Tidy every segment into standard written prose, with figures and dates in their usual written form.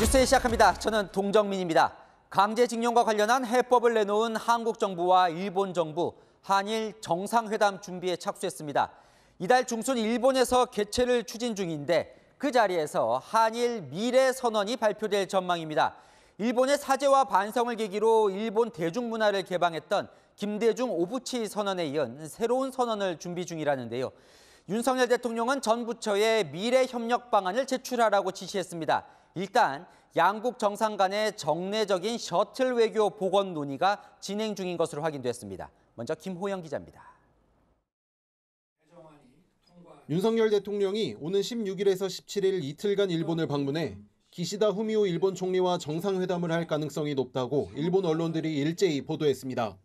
뉴스에 시작합니다. 저는 동정민입니다. 강제징용과 관련한 해법을 내놓은 한국 정부와 일본 정부, 한일 정상회담 준비에 착수했습니다. 이달 중순 일본에서 개최를 추진 중인데 그 자리에서 한일 미래 선언이 발표될 전망입니다. 일본의 사죄와 반성을 계기로 일본 대중문화를 개방했던 김대중 오부치 선언에 이은 새로운 선언을 준비 중이라는데요. 윤석열 대통령은 전 부처에 미래 협력 방안을 제출하라고 지시했습니다. 일단 양국 정상 간의 정례적인 셔틀 외교 복원 논의가 진행 중인 것으로 확인됐습니다. 먼저 김호영 기자입니다. 윤석열 대통령이 오는 16일에서 17일 이틀간 일본을 방문해 기시다 후미오 일본 총리와 정상회담을 할 가능성이 높다고 일본 언론들이 일제히 보도했습니다.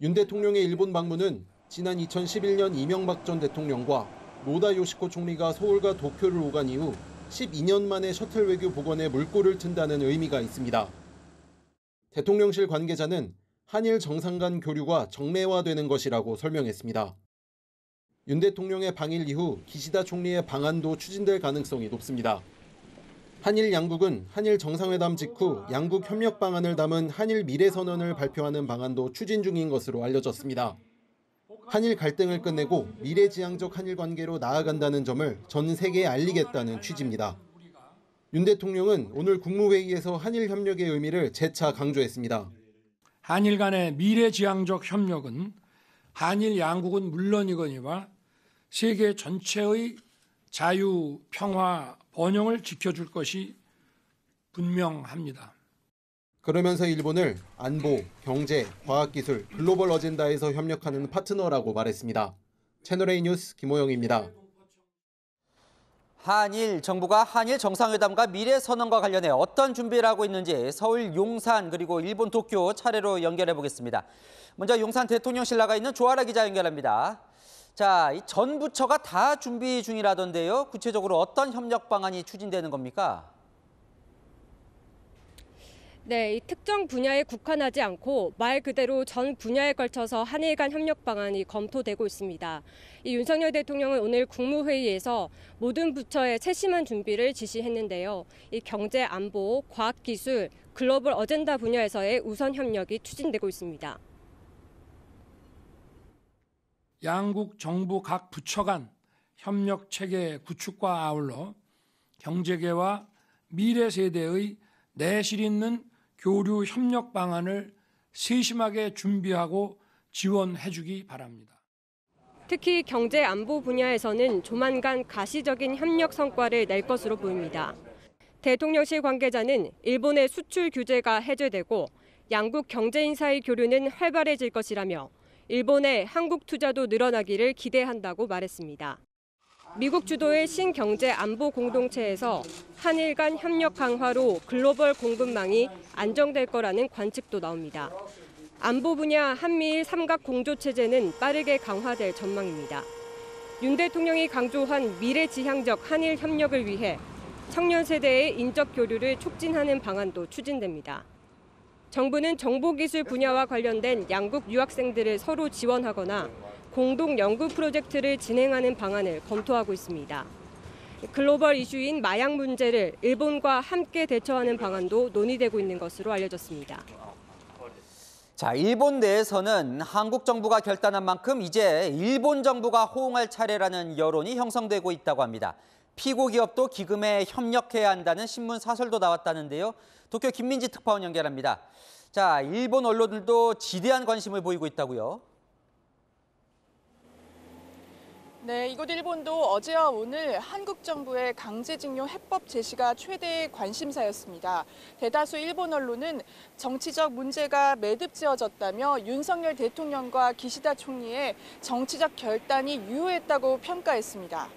윤 대통령의 일본 방문은 지난 2011년 이명박 전 대통령과 노다 요시코 총리가 서울과 도쿄를 오간 이후 12년 만에 셔틀 외교 복원에 물꼬를 튼다는 의미가 있습니다. 대통령실 관계자는 한일 정상 간 교류가 정례화되는 것이라고 설명했습니다. 윤 대통령의 방일 이후 기시다 총리의 방안도 추진될 가능성이 높습니다. 한일 양국은 한일 정상회담 직후 양국 협력 방안을 담은 한일 미래선언을 발표하는 방안도 추진 중인 것으로 알려졌습니다. 한일 갈등을 끝내고 미래지향적 한일 관계로 나아간다는 점을 전 세계에 알리겠다는 취지입니다. 윤 대통령은 오늘 국무회의에서 한일 협력의 의미를 재차 강조했습니다. 한일 간의 미래지향적 협력은 한일 양국은 물론이거니와 세계 전체의 자유, 평화, 번영을 지켜줄 것이 분명합니다. 그러면서 일본을 안보, 경제, 과학기술, 글로벌 어젠다에서 협력하는 파트너라고 말했습니다. 채널A 뉴스 김호영입니다. 한일 정부가 한일 정상회담과 미래선언과 관련해 어떤 준비를 하고 있는지 서울 용산 그리고 일본 도쿄 차례로 연결해 보겠습니다. 먼저 용산 대통령실 나가 있는 조아라 기자 연결합니다. 자, 이 전 부처가 다 준비 중이라던데요. 구체적으로 어떤 협력 방안이 추진되는 겁니까? 네, 이 특정 분야에 국한하지 않고 말 그대로 전 분야에 걸쳐서 한일 간 협력 방안이 검토되고 있습니다. 이 윤석열 대통령은 오늘 국무회의에서 모든 부처에 세심한 준비를 지시했는데요. 이 경제, 안보, 과학기술, 글로벌 어젠다 분야에서의 우선 협력이 추진되고 있습니다. 양국 정부 각 부처 간 협력 체계 구축과 아울러 경제계와 미래 세대의 내실 있는 교류 협력 방안을 세심하게 준비하고 지원해주기 바랍니다. 특히 경제 안보 분야에서는 조만간 가시적인 협력 성과를 낼 것으로 보입니다. 대통령실 관계자는 일본의 수출 규제가 해제되고 양국 경제인 사이 교류는 활발해질 것이라며 일본의 한국 투자도 늘어나기를 기대한다고 말했습니다. 미국 주도의 신경제 안보 공동체에서 한일 간 협력 강화로 글로벌 공급망이 안정될 거라는 관측도 나옵니다. 안보 분야 한미일 삼각 공조 체제는 빠르게 강화될 전망입니다. 윤 대통령이 강조한 미래지향적 한일 협력을 위해 청년 세대의 인적 교류를 촉진하는 방안도 추진됩니다. 정부는 정보기술 분야와 관련된 양국 유학생들을 서로 지원하거나 공동 연구 프로젝트를 진행하는 방안을 검토하고 있습니다. 글로벌 이슈인 마약 문제를 일본과 함께 대처하는 방안도 논의되고 있는 것으로 알려졌습니다. 자, 일본 내에서는 한국 정부가 결단한 만큼 이제 일본 정부가 호응할 차례라는 여론이 형성되고 있다고 합니다. 피고 기업도 기금에 협력해야 한다는 신문 사설도 나왔다는데요. 도쿄 김민지 특파원 연결합니다. 자, 일본 언론들도 지대한 관심을 보이고 있다고요. 네, 이곳 일본도 어제와 오늘 한국 정부의 강제징용 해법 제시가 최대의 관심사였습니다. 대다수 일본 언론은 정치적 문제가 매듭지어졌다며 윤석열 대통령과 기시다 총리의 정치적 결단이 유효했다고 평가했습니다.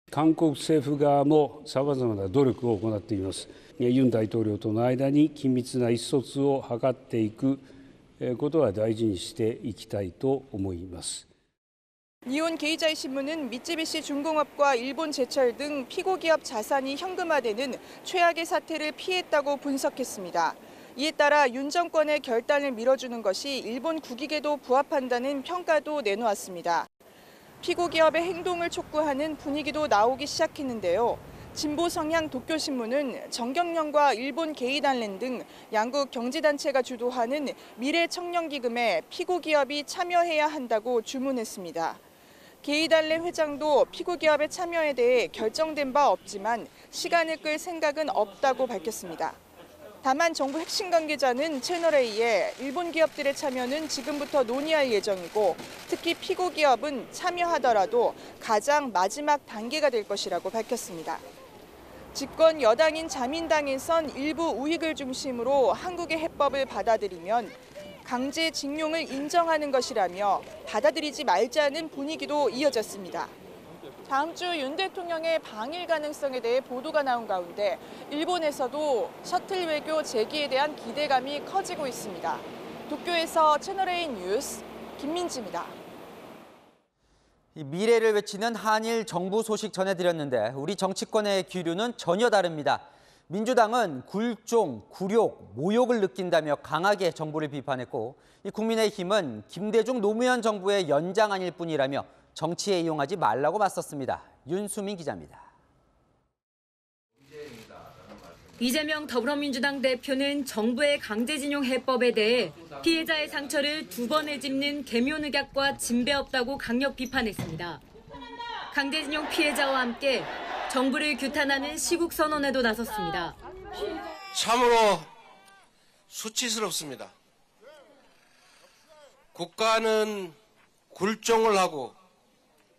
韓国政府側もさまざまな努力を行っています。ユン大統領との間に緊密な意思疎通を図っていくことは大事にしていきたいと思います。 니혼 게이자이 신문은 미쯔비시 중공업과 일본 제철 등 피고 기업 자산이 현금화되는 최악의 사태를 피했다고 분석했습니다. 이에 따라 윤 정권의 결단을 밀어주는 것이 일본 국익에도 부합한다는 평가도 내놓았습니다. 피고 기업의 행동을 촉구하는 분위기도 나오기 시작했는데요. 진보 성향 도쿄신문은 정경련과 일본 게이단렌 등 양국 경제단체가 주도하는 미래청년기금에 피고기업이 참여해야 한다고 주문했습니다. 게이단렌 회장도 피고기업의 참여에 대해 결정된 바 없지만 시간을 끌 생각은 없다고 밝혔습니다. 다만 정부 핵심 관계자는 채널A에 일본 기업들의 참여는 지금부터 논의할 예정이고 특히 피고기업은 참여하더라도 가장 마지막 단계가 될 것이라고 밝혔습니다. 집권 여당인 자민당에선 일부 우익을 중심으로 한국의 해법을 받아들이면 강제징용을 인정하는 것이라며 받아들이지 말자는 분위기도 이어졌습니다. 다음 주 윤 대통령의 방일 가능성에 대해 보도가 나온 가운데 일본에서도 셔틀 외교 재개에 대한 기대감이 커지고 있습니다. 도쿄에서 채널A 뉴스 김민지입니다. 미래를 외치는 한일 정부 소식 전해드렸는데 우리 정치권의 기류는 전혀 다릅니다. 민주당은 굴종, 굴욕, 모욕을 느낀다며 강하게 정부를 비판했고 국민의힘은 김대중 노무현 정부의 연장안일 뿐이라며 정치에 이용하지 말라고 맞섰습니다. 윤수민 기자입니다. 이재명 더불어민주당 대표는 정부의 강제징용 해법에 대해 피해자의 상처를 2번을 짚는 계묘늑약과 진배 없다고 강력 비판했습니다. 강제징용 피해자와 함께 정부를 규탄하는 시국선언에도 나섰습니다. 참으로 수치스럽습니다. 국가는 굴종을 하고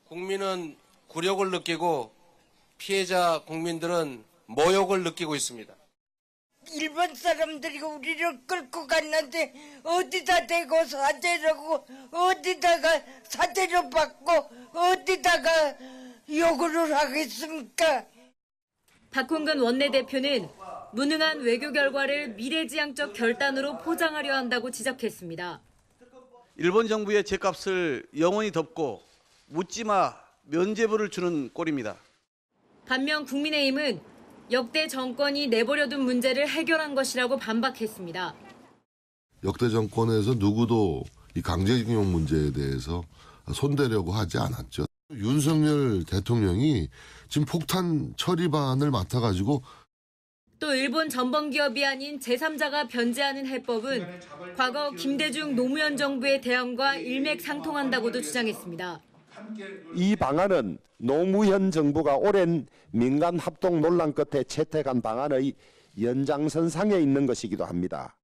국민은 굴욕을 느끼고 피해자 국민들은 모욕을 느끼고 있습니다. 일본 사람들이 우리를 끌고 갔는데 어디다 대고 사죄라고 어디다가 사죄를 받고 어디다가 요구를 하겠습니까? 박홍근 원내대표는 무능한 외교 결과를 미래지향적 결단으로 포장하려 한다고 지적했습니다. 일본 정부의 죗값을 영원히 덮고 묻지마 면죄부를 주는 꼴입니다. 반면 국민의힘은 역대 정권이 내버려둔 문제를 해결한 것이라고 반박했습니다. 역대 정권에서 누구도 이 강제징용 문제에 대해서 손대려고 하지 않았죠. 윤석열 대통령이 지금 폭탄 처리반을 맡아가지고 또 일본 전범기업이 아닌 제3자가 변제하는 해법은 과거 김대중 노무현 정부의 대안과 일맥상통한다고도 주장했습니다. 이 방안은 노무현 정부가 오랜 민간 합동 논란 끝에 채택한 방안의 연장선상에 있는 것이기도 합니다.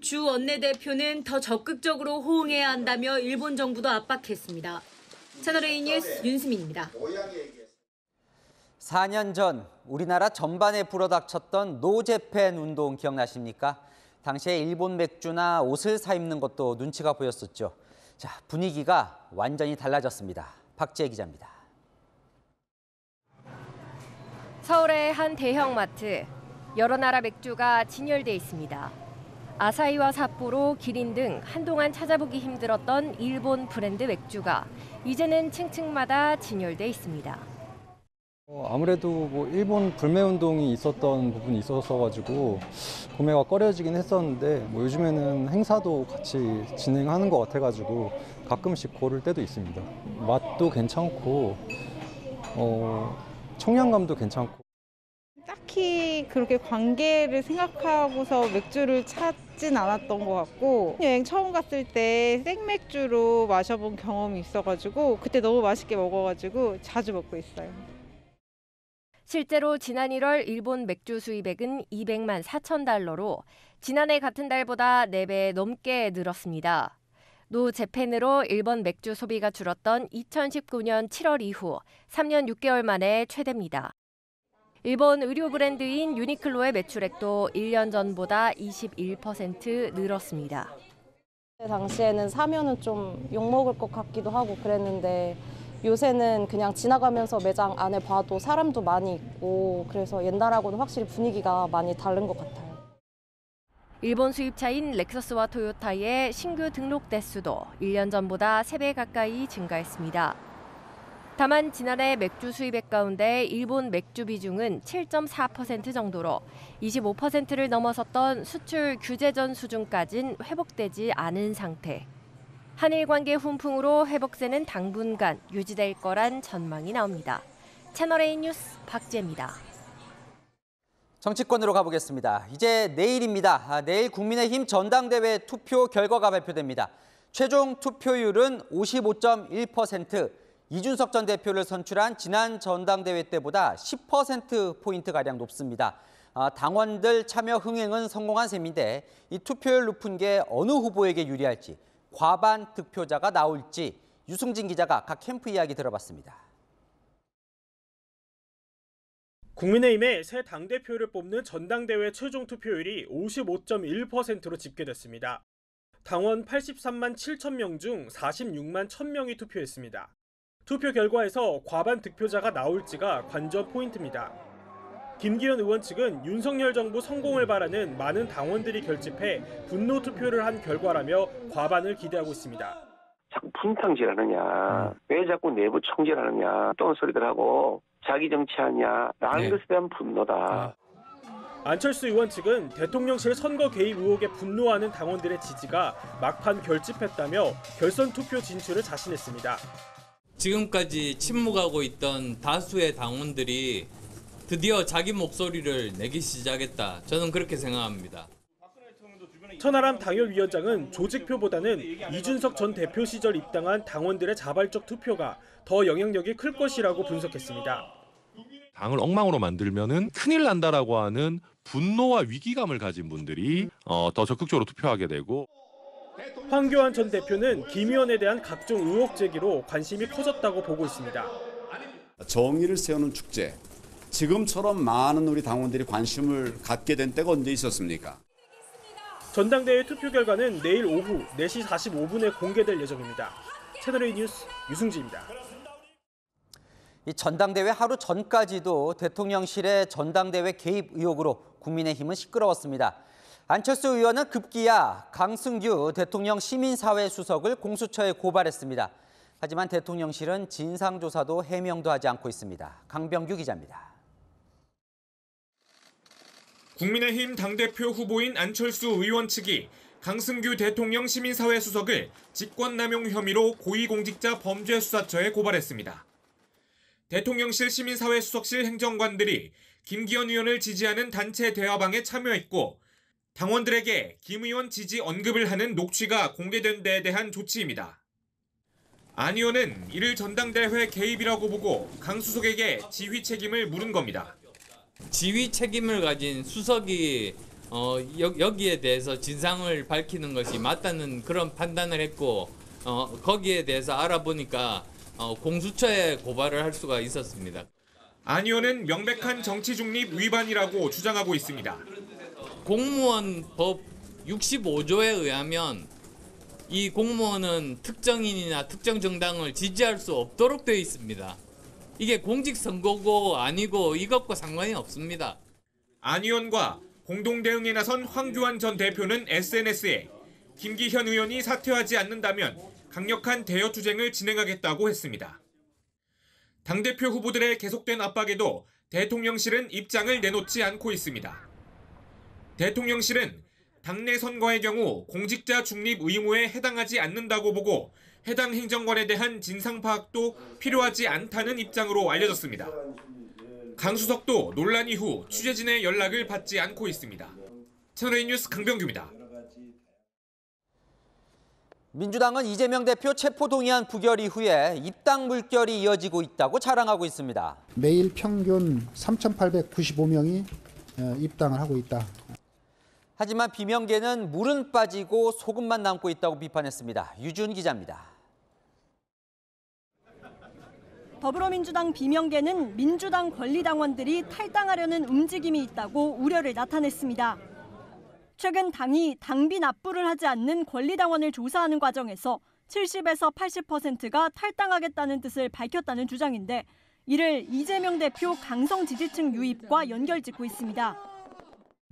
주 원내대표는 더 적극적으로 호응해야 한다며 일본 정부도 압박했습니다. 채널A 뉴스 윤수민입니다. 4년 전 우리나라 전반에 불어닥쳤던 노재팬 운동 기억나십니까? 당시에 일본 맥주나 옷을 사입는 것도 눈치가 보였었죠. 자, 분위기가 완전히 달라졌습니다. 박지혜 기자입니다. 서울의 한 대형마트. 여러 나라 맥주가 진열돼 있습니다. 아사히와 삿포로, 기린 등 한동안 찾아보기 힘들었던 일본 브랜드 맥주가 이제는 층층마다 진열돼 있습니다. 아무래도 뭐 일본 불매운동이 있었던 부분이 있었어가지고 구매가 꺼려지긴 했었는데 뭐 요즘에는 행사도 같이 진행하는 것 같아가지고 가끔씩 고를 때도 있습니다. 맛도 괜찮고 청량감도 괜찮고. 딱히 그렇게 관계를 생각하고서 맥주를 찾진 않았던 것 같고 여행 처음 갔을 때 생맥주로 마셔본 경험이 있어가지고 그때 너무 맛있게 먹어가지고 자주 먹고 있어요. 실제로 지난 1월 일본 맥주 수입액은 200만 4천 달러로 지난해 같은 달보다 4배 넘게 늘었습니다. 노재팬으로 일본 맥주 소비가 줄었던 2019년 7월 이후 3년 6개월 만에 최대입니다. 일본 의류 브랜드인 유니클로의 매출액도 1년 전보다 21% 늘었습니다. 당시에는 사면은 좀 욕먹을 것 같기도 하고 그랬는데 요새는 그냥 지나가면서 매장 안에 봐도 사람도 많이 있고 그래서 옛날하고는 확실히 분위기가 많이 다른 것 같아요. 일본 수입차인 렉서스와 토요타의 신규 등록 대수도 1년 전보다 3배 가까이 증가했습니다. 다만 지난해 맥주 수입액 가운데 일본 맥주 비중은 7.4% 정도로 25%를 넘어섰던 수출 규제 전 수준까진 회복되지 않은 상태. 한일 관계 훈풍으로 회복세는 당분간 유지될 거란 전망이 나옵니다. 채널A 뉴스 박지혜입니다. 정치권으로 가보겠습니다. 이제 내일입니다. 내일 국민의힘 전당대회 투표 결과가 발표됩니다. 최종 투표율은 55.1%, 이준석 전 대표를 선출한 지난 전당대회 때보다 10%포인트가량 높습니다. 당원들 참여 흥행은 성공한 셈인데 이 투표율 높은 게 어느 후보에게 유리할지, 과반 득표자가 나올지 유승진 기자가 각 캠프 이야기 들어봤습니다. 국민의힘의 새 당대표를 뽑는 전당대회 최종 투표율이 55.1%로 집계됐습니다. 당원 83만 7천 명 중 46만 1,000명이 투표했습니다. 투표 결과에서 과반 득표자가 나올지가 관전 포인트입니다. 김기현 의원 측은 윤석열 정부 성공을 바라는 많은 당원들이 결집해 분노 투표를 한 결과라며 과반을 기대하고 있습니다. 자꾸 분탕질하느냐, 왜 자꾸 내부 총질하느냐, 또 소리들 하고 자기 정치하냐라는 것에 대한 분노다. 안철수 의원 측은 대통령실 선거 개입 의혹에 분노하는 당원들의 지지가 막판 결집했다며 결선 투표 진출을 자신했습니다. 지금까지 침묵하고 있던 다수의 당원들이 드디어 자기 목소리를 내기 시작했다. 저는 그렇게 생각합니다. 천하람 당협위원장은 조직표보다는 이준석 전 대표 시절 입당한 당원들의 자발적 투표가 더 영향력이 클 것이라고 분석했습니다. 당을 엉망으로 만들면은 큰일 난다라고 하는 분노와 위기감을 가진 분들이 더 적극적으로 투표하게 되고, 황교안 전 대표는 김 의원에 대한 각종 의혹 제기로 관심이 커졌다고 보고 있습니다. 정의를 세우는 축제, 지금처럼 많은 우리 당원들이 관심을 갖게 된 때가 언제 있었습니까? 전당대회 투표 결과는 내일 오후 4시 45분에 공개될 예정입니다. 채널A 뉴스 유승진입니다. 이 전당대회 하루 전까지도 대통령실의 전당대회 개입 의혹으로 국민의힘은 시끄러웠습니다. 안철수 의원은 급기야 강승규 대통령 시민사회 수석을 공수처에 고발했습니다. 하지만 대통령실은 진상조사도 해명도 하지 않고 있습니다. 강병규 기자입니다. 국민의힘 당대표 후보인 안철수 의원 측이 강승규 대통령 시민사회 수석을 직권남용 혐의로 고위공직자 범죄수사처에 고발했습니다. 대통령실 시민사회 수석실 행정관들이 김기현 의원을 지지하는 단체 대화방에 참여했고, 당원들에게 김 의원 지지 언급을 하는 녹취가 공개된 데에 대한 조치입니다. 안 의원은 이를 전당대회 개입이라고 보고 강 수석에게 지휘 책임을 물은 겁니다. 지휘 책임을 가진 수석이 여기에 대해서 진상을 밝히는 것이 맞다는 그런 판단을 했고, 거기에 대해서 알아보니까 공수처에 고발을 할 수가 있었습니다. 안 의원은 명백한 정치 중립 위반이라고 주장하고 있습니다. 공무원 법 65조에 의하면 이 공무원은 특정인이나 특정 정당을 지지할 수 없도록 되어 있습니다. 이게 공직선거고 아니고 이것과 상관이 없습니다. 안 의원과 공동대응에 나선 황교안 전 대표는 SNS에 김기현 의원이 사퇴하지 않는다면 강력한 대여투쟁을 진행하겠다고 했습니다. 당대표 후보들의 계속된 압박에도 대통령실은 입장을 내놓지 않고 있습니다. 대통령실은 당내 선거의 경우 공직자 중립 의무에 해당하지 않는다고 보고 해당 행정관에 대한 진상 파악도 필요하지 않다는 입장으로 알려졌습니다. 강 수석도 논란 이후 취재진의 연락을 받지 않고 있습니다. 채널A 뉴스 강병규입니다. 민주당은 이재명 대표 체포동의안 부결 이후에 입당 물결이 이어지고 있다고 자랑하고 있습니다. 매일 평균 3,895명이 입당을 하고 있다. 하지만 비명계는 물은 빠지고 소금만 남고 있다고 비판했습니다. 유준 기자입니다. 더불어민주당 비명계는 민주당 권리당원들이 탈당하려는 움직임이 있다고 우려를 나타냈습니다. 최근 당이 당비 납부를 하지 않는 권리당원을 조사하는 과정에서 70에서 80%가 탈당하겠다는 뜻을 밝혔다는 주장인데, 이를 이재명 대표 강성 지지층 유입과 연결짓고 있습니다.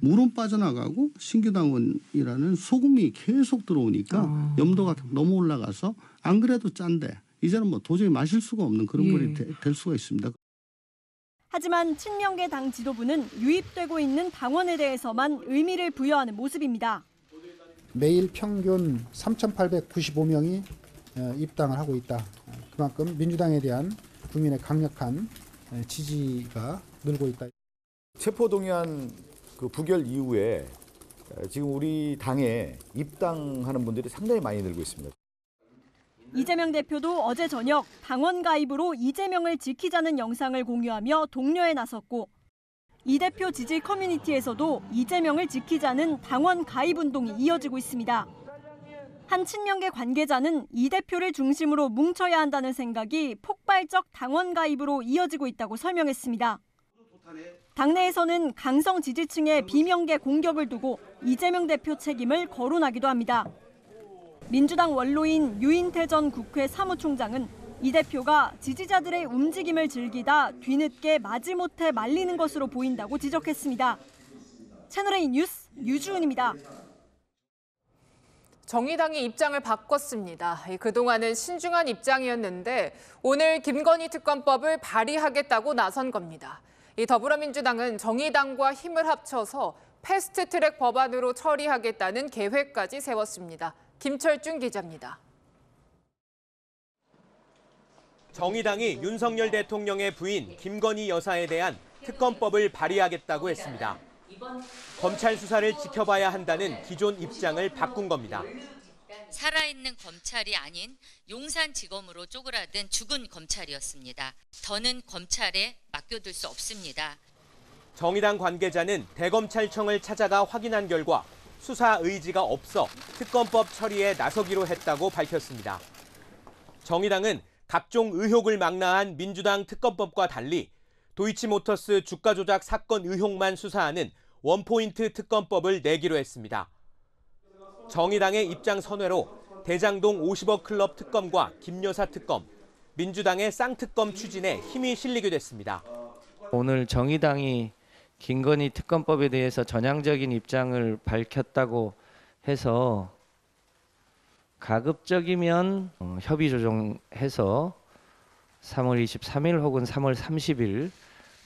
물은 빠져나가고 신규 당원이라는 소금이 계속 들어오니까 염도가 너무 올라가서 안 그래도 짠데 이제는 뭐 도저히 마실 수가 없는 그런 물이 될 수가 있습니다. 하지만 친명계 당 지도부는 유입되고 있는 당원에 대해서만 의미를 부여하는 모습입니다. 매일 평균 3,895명이 입당을 하고 있다. 그만큼 민주당에 대한 국민의 강력한 지지가 늘고 있다. 체포동의안 그 부결 이후에 지금 우리 당에 입당하는 분들이 상당히 많이 늘고 있습니다. 이재명 대표도 어제 저녁 당원 가입으로 이재명을 지키자는 영상을 공유하며 독려에 나섰고 이 대표 지지 커뮤니티에서도 이재명을 지키자는 당원 가입 운동이 이어지고 있습니다. 한 친명계 관계자는 이 대표를 중심으로 뭉쳐야 한다는 생각이 폭발적 당원 가입으로 이어지고 있다고 설명했습니다. 당내에서는 강성 지지층의 비명계 공격을 두고 이재명 대표 책임을 거론하기도 합니다. 민주당 원로인 유인태 전 국회 사무총장은 이 대표가 지지자들의 움직임을 즐기다 뒤늦게 마지못해 말리는 것으로 보인다고 지적했습니다. 채널A 뉴스 유주은입니다. 정의당이 입장을 바꿨습니다. 그동안은 신중한 입장이었는데 오늘 김건희 특검법을 발의하겠다고 나선 겁니다. 이 더불어민주당은 정의당과 힘을 합쳐서 패스트트랙 법안으로 처리하겠다는 계획까지 세웠습니다. 김철중 기자입니다. 정의당이 윤석열 대통령의 부인 김건희 여사에 대한 특검법을 발의하겠다고 했습니다. 검찰 수사를 지켜봐야 한다는 기존 입장을 바꾼 겁니다. 살아있는 검찰이 아닌 용산지검으로 쪼그라든 죽은 검찰이었습니다. 더는 검찰에 맡겨둘 수 없습니다. 정의당 관계자는 대검찰청을 찾아가 확인한 결과 수사 의지가 없어 특검법 처리에 나서기로 했다고 밝혔습니다. 정의당은 각종 의혹을 망라한 민주당 특검법과 달리 도이치모터스 주가 조작 사건 의혹만 수사하는 원포인트 특검법을 내기로 했습니다. 정의당의 입장 선회로 대장동 50억 클럽 특검과 김여사 특검, 민주당의 쌍특검 추진에 힘이 실리게 됐습니다. 오늘 정의당이 김건희 특검법에 대해서 전향적인 입장을 밝혔다고 해서 가급적이면 협의 조정해서 3월 23일 혹은 3월 30일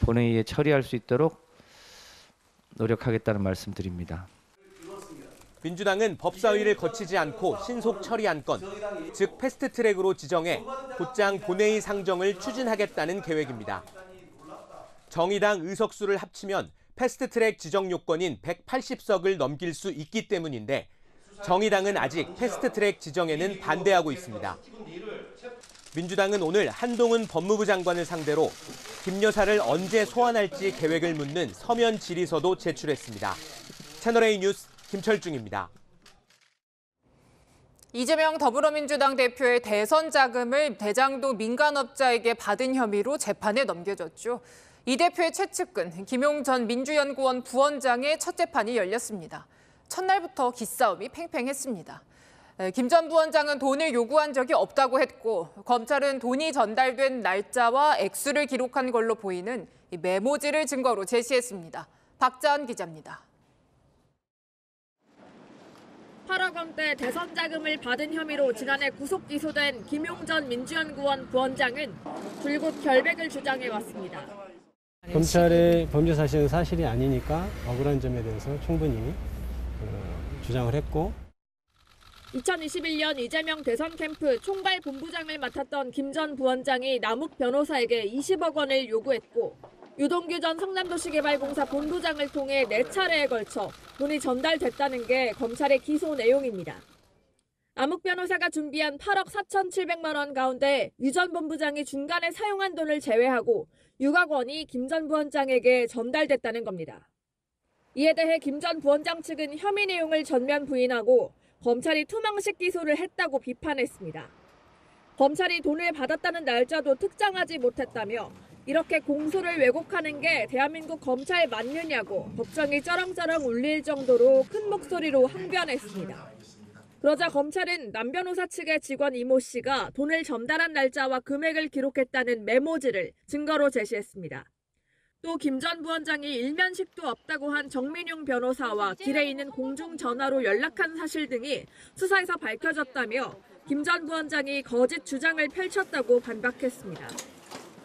본회의에 처리할 수 있도록 노력하겠다는 말씀드립니다. 민주당은 법사위를 거치지 않고 신속 처리한 건, 즉 패스트트랙으로 지정해 곧장 본회의 상정을 추진하겠다는 계획입니다. 정의당 의석수를 합치면 패스트트랙 지정 요건인 180석을 넘길 수 있기 때문인데 정의당은 아직 패스트트랙 지정에는 반대하고 있습니다. 민주당은 오늘 한동훈 법무부 장관을 상대로 김 여사를 언제 소환할지 계획을 묻는 서면 질의서도 제출했습니다. 채널A 뉴스 김철중입니다. 이재명 더불어민주당 대표의 대선 자금을 대장동 민간업자에게 받은 혐의로 재판에 넘겨졌죠. 이 대표의 최측근 김용 전 민주연구원 부원장의 첫 재판이 열렸습니다. 첫날부터 기싸움이 팽팽했습니다. 김 전 부원장은 돈을 요구한 적이 없다고 했고 검찰은 돈이 전달된 날짜와 액수를 기록한 걸로 보이는 메모지를 증거로 제시했습니다. 박자은 기자입니다. 8억 원대 대선 자금을 받은 혐의로 지난해 구속 기소된 김용 전 민주연구원 부원장은 줄곧 결백을 주장해왔습니다. 검찰의 범죄 사실은 사실이 아니니까 억울한 점에 대해서 충분히 주장을 했고 2021년 이재명 대선 캠프 총괄 본부장을 맡았던 김 전 부원장이 남욱 변호사에게 20억 원을 요구했고 유동규 전 성남도시개발공사 본부장을 통해 4차례에 걸쳐 돈이 전달됐다는 게 검찰의 기소 내용입니다. 남욱 변호사가 준비한 8억 4,700만 원 가운데 유 전 본부장이 중간에 사용한 돈을 제외하고 6억 원이 김 전 부원장에게 전달됐다는 겁니다. 이에 대해 김 전 부원장 측은 혐의 내용을 전면 부인하고 검찰이 투망식 기소를 했다고 비판했습니다. 검찰이 돈을 받았다는 날짜도 특정하지 못했다며 이렇게 공소를 왜곡하는 게 대한민국 검찰 맞느냐고 법정이 쩌렁쩌렁 울릴 정도로 큰 목소리로 항변했습니다. 그러자 검찰은 남 변호사 측의 직원 이모 씨가 돈을 전달한 날짜와 금액을 기록했다는 메모지를 증거로 제시했습니다. 또 김 전 부원장이 일면식도 없다고 한 정민용 변호사와 길에 있는 공중전화로 연락한 사실 등이 수사에서 밝혀졌다며 김 전 부원장이 거짓 주장을 펼쳤다고 반박했습니다.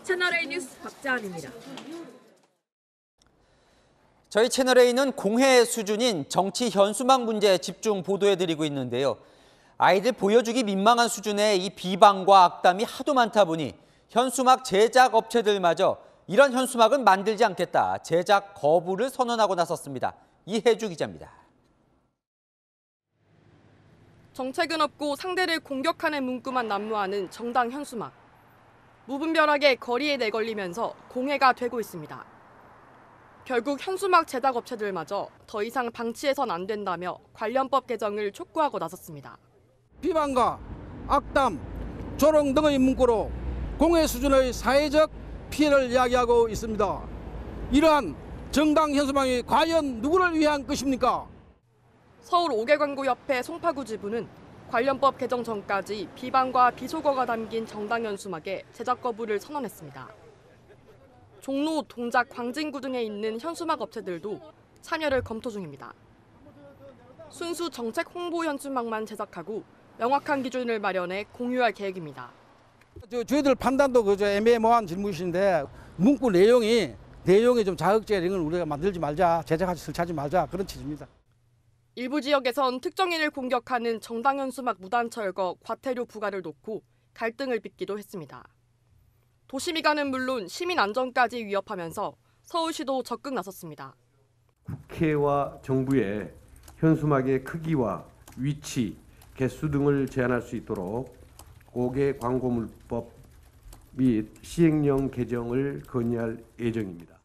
채널A 뉴스 박자은입니다. 저희 채널A는 공회 수준인 정치 현수막 문제에 집중 보도해드리고 있는데요. 아이들 보여주기 민망한 수준의 이 비방과 악담이 하도 많다 보니 현수막 제작 업체들마저 이런 현수막은 만들지 않겠다. 제작 거부를 선언하고 나섰습니다. 이혜주 기자입니다. 정책은 없고 상대를 공격하는 문구만 난무하는 정당 현수막. 무분별하게 거리에 내걸리면서 공해가 되고 있습니다. 결국 현수막 제작 업체들마저 더 이상 방치해선 안 된다며 관련법 개정을 촉구하고 나섰습니다. 비방과 악담, 조롱 등의 문구로 공해 수준의 사회적 피해를 야기하고 있습니다. 이러한 정당 현수막이 과연 누구를 위한 것입니까? 서울 5개광고협회 송파구 지부는 관련법 개정 전까지 비방과 비속어가 담긴 정당 현수막의 제작 거부를 선언했습니다. 종로, 동작, 광진구 등에 있는 현수막 업체들도 참여를 검토 중입니다. 순수 정책 홍보 현수막만 제작하고 명확한 기준을 마련해 공유할 계획입니다. 저희들 판단도 그저 애매모호한 질문이신데 문구 내용이 좀 자극적인 걸 우리가 만들지 말자, 제작하지 설치하지 말자 그런 취지입니다. 일부 지역에선 특정인을 공격하는 정당 현수막 무단 철거, 과태료 부과를 놓고 갈등을 빚기도 했습니다. 도시미관은 물론 시민 안전까지 위협하면서 서울시도 적극 나섰습니다. 국회와 정부의 현수막의 크기와 위치, 개수 등을 제한할 수 있도록 공개 광고물법 및 시행령 개정을 건의할 예정입니다.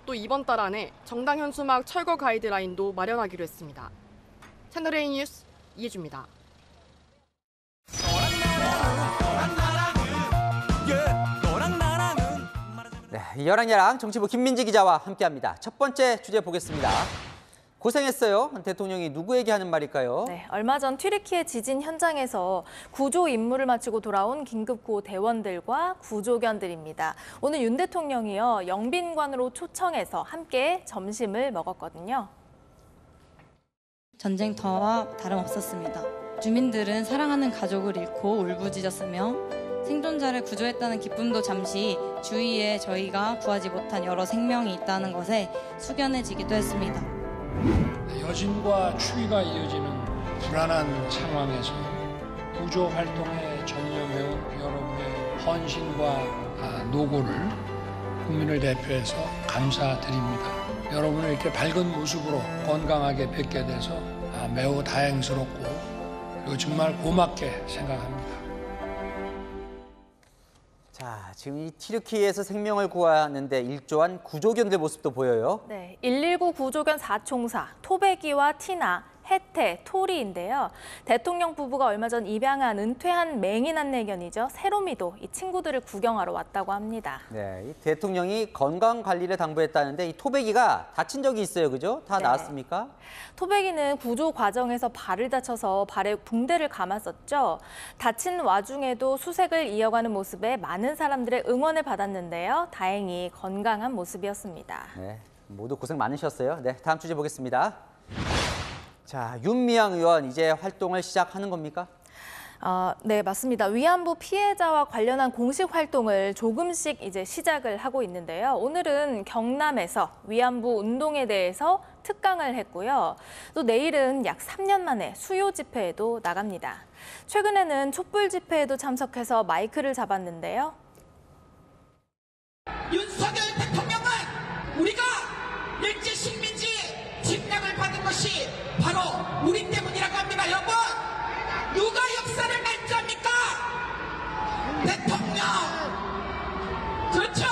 또 이번 달 안에 정당 현수막 철거 가이드라인도 마련하기로 했습니다. 채널A 뉴스 이혜주입니다. 네, 여랑야랑 정치부 김민지 기자와 함께합니다. 첫 번째 주제 보겠습니다. 고생했어요. 대통령이 누구에게 하는 말일까요? 네, 얼마 전 튀르키예 지진 현장에서 구조 임무를 마치고 돌아온 긴급구호 대원들과 구조견들입니다. 오늘 윤 대통령이요, 영빈관으로 초청해서 함께 점심을 먹었거든요. 전쟁터와 다름없었습니다. 주민들은 사랑하는 가족을 잃고 울부짖었으며 생존자를 구조했다는 기쁨도 잠시 주위에 저희가 구하지 못한 여러 생명이 있다는 것에 숙연해지기도 했습니다. 여진과 추위가 이어지는 불안한 상황에서 구조 활동에 전념해온 여러분의 헌신과 노고를 국민을 대표해서 감사드립니다. 여러분을 이렇게 밝은 모습으로 건강하게 뵙게 돼서 매우 다행스럽고 그리고 정말 고맙게 생각합니다. 자, 지금 이 튀르키예에서 생명을 구하는데 일조한 구조견들 모습도 보여요. 네, 119 구조견 4총사, 토베기와 티나, 혜태, 토리인데요. 대통령 부부가 얼마 전 입양한 은퇴한 맹인 안내견이죠. 세롬이도 이 친구들을 구경하러 왔다고 합니다. 네, 이 대통령이 건강 관리를 당부했다는데 이 토베기가 다친 적이 있어요, 그죠? 다 네. 나았습니까? 토베기는 구조 과정에서 발을 다쳐서 발에 붕대를 감았었죠. 다친 와중에도 수색을 이어가는 모습에 많은 사람들의 응원을 받았는데요. 다행히 건강한 모습이었습니다. 네, 모두 고생 많으셨어요. 네, 다음 주제 보겠습니다. 자, 윤미향 의원 이제 활동을 시작하는 겁니까? 네, 맞습니다. 위안부 피해자와 관련한 공식 활동을 조금씩 이제 시작을 하고 있는데요. 오늘은 경남에서 위안부 운동에 대해서 특강을 했고요. 또 내일은 약 3년 만에 수요 집회에도 나갑니다. 최근에는 촛불 집회에도 참석해서 마이크를 잡았는데요. 윤석열 대통령은 우리가 일제 식민지 침략을 받은 것이 바로 우리 때문이라고 합니다. 여러분, 누가 역사를 날짜입니까? 대통령. 그렇죠?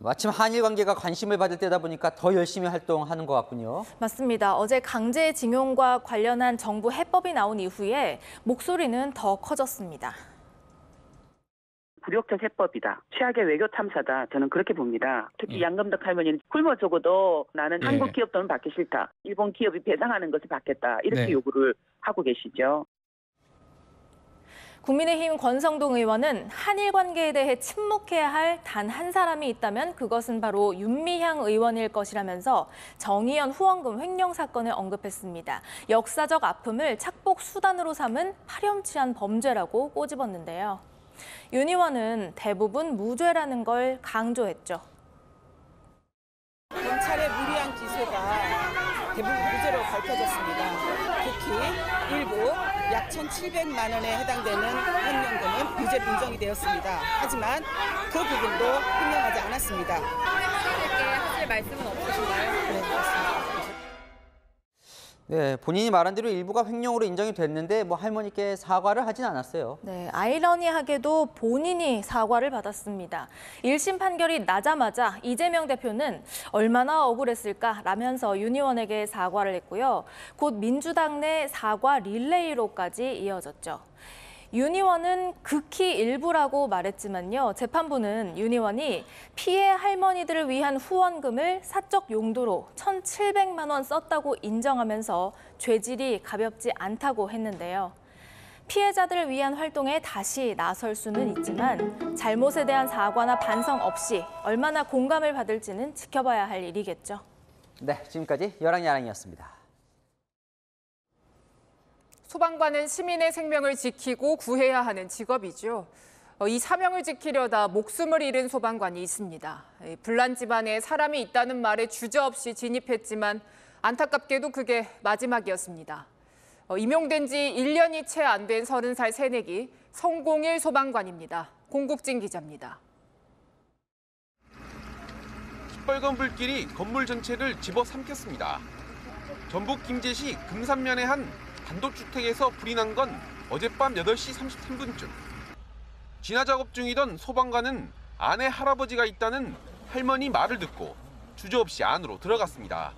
마침 한일 관계가 관심을 받을 때다 보니까 더 열심히 활동하는 것 같군요. 맞습니다. 어제 강제징용과 관련한 정부 해법이 나온 이후에 목소리는 더 커졌습니다. 굴욕적 해법이다. 최악의 외교 탐사다. 저는 그렇게 봅니다. 특히 양금덕 할머니는 굶어 죽어도 나는 한국 기업 돈은 받기 싫다. 일본 기업이 배상하는 것을 받겠다. 이렇게 요구를 하고 계시죠. 국민의힘 권성동 의원은 한일 관계에 대해 침묵해야 할 단 한 사람이 있다면 그것은 바로 윤미향 의원일 것이라면서 정의연 후원금 횡령 사건을 언급했습니다. 역사적 아픔을 착복 수단으로 삼은 파렴치한 범죄라고 꼬집었는데요. 윤 의원은 대부분 무죄라는 걸 강조했죠. 검찰의 무리한 기소가 대부분 무죄로 밝혀졌습니다. 특히 일부 약 1,700만 원에 해당되는 횡령금은 유죄로 인정이 되었습니다. 하지만 그 부분도 횡령하지 않았습니다. 할머니들께 하실 말씀은 없으신가요? 네, 그렇습니다. 네, 본인이 말한 대로 일부가 횡령으로 인정이 됐는데 할머니께 사과를 하진 않았어요. 네, 아이러니하게도 본인이 사과를 받았습니다. 1심 판결이 나자마자 이재명 대표는 얼마나 억울했을까라면서 윤 의원에게 사과를 했고요. 곧 민주당 내 사과 릴레이로까지 이어졌죠. 윤 의원은 극히 일부라고 말했지만요. 재판부는 윤 의원이 피해 할머니들을 위한 후원금을 사적 용도로 1,700만 원 썼다고 인정하면서 죄질이 가볍지 않다고 했는데요. 피해자들을 위한 활동에 다시 나설 수는 있지만 잘못에 대한 사과나 반성 없이 얼마나 공감을 받을지는 지켜봐야 할 일이겠죠. 네, 지금까지 여랑야랑이었습니다. 소방관은 시민의 생명을 지키고 구해야 하는 직업이죠. 이 사명을 지키려다 목숨을 잃은 소방관이 있습니다. 불난 집안에 사람이 있다는 말에 주저없이 진입했지만 안타깝게도 그게 마지막이었습니다. 임용된 지 1년이 채 안 된 30살 새내기 성공일 소방관입니다. 공국진 기자입니다. 시뻘건 불길이 건물 전체를 집어삼켰습니다. 전북 김제시 금산면의 한 단독주택에서 불이 난 건 어젯밤 8시 33분쯤. 진화 작업 중이던 소방관은 아내 할아버지가 있다는 할머니 말을 듣고 주저없이 안으로 들어갔습니다.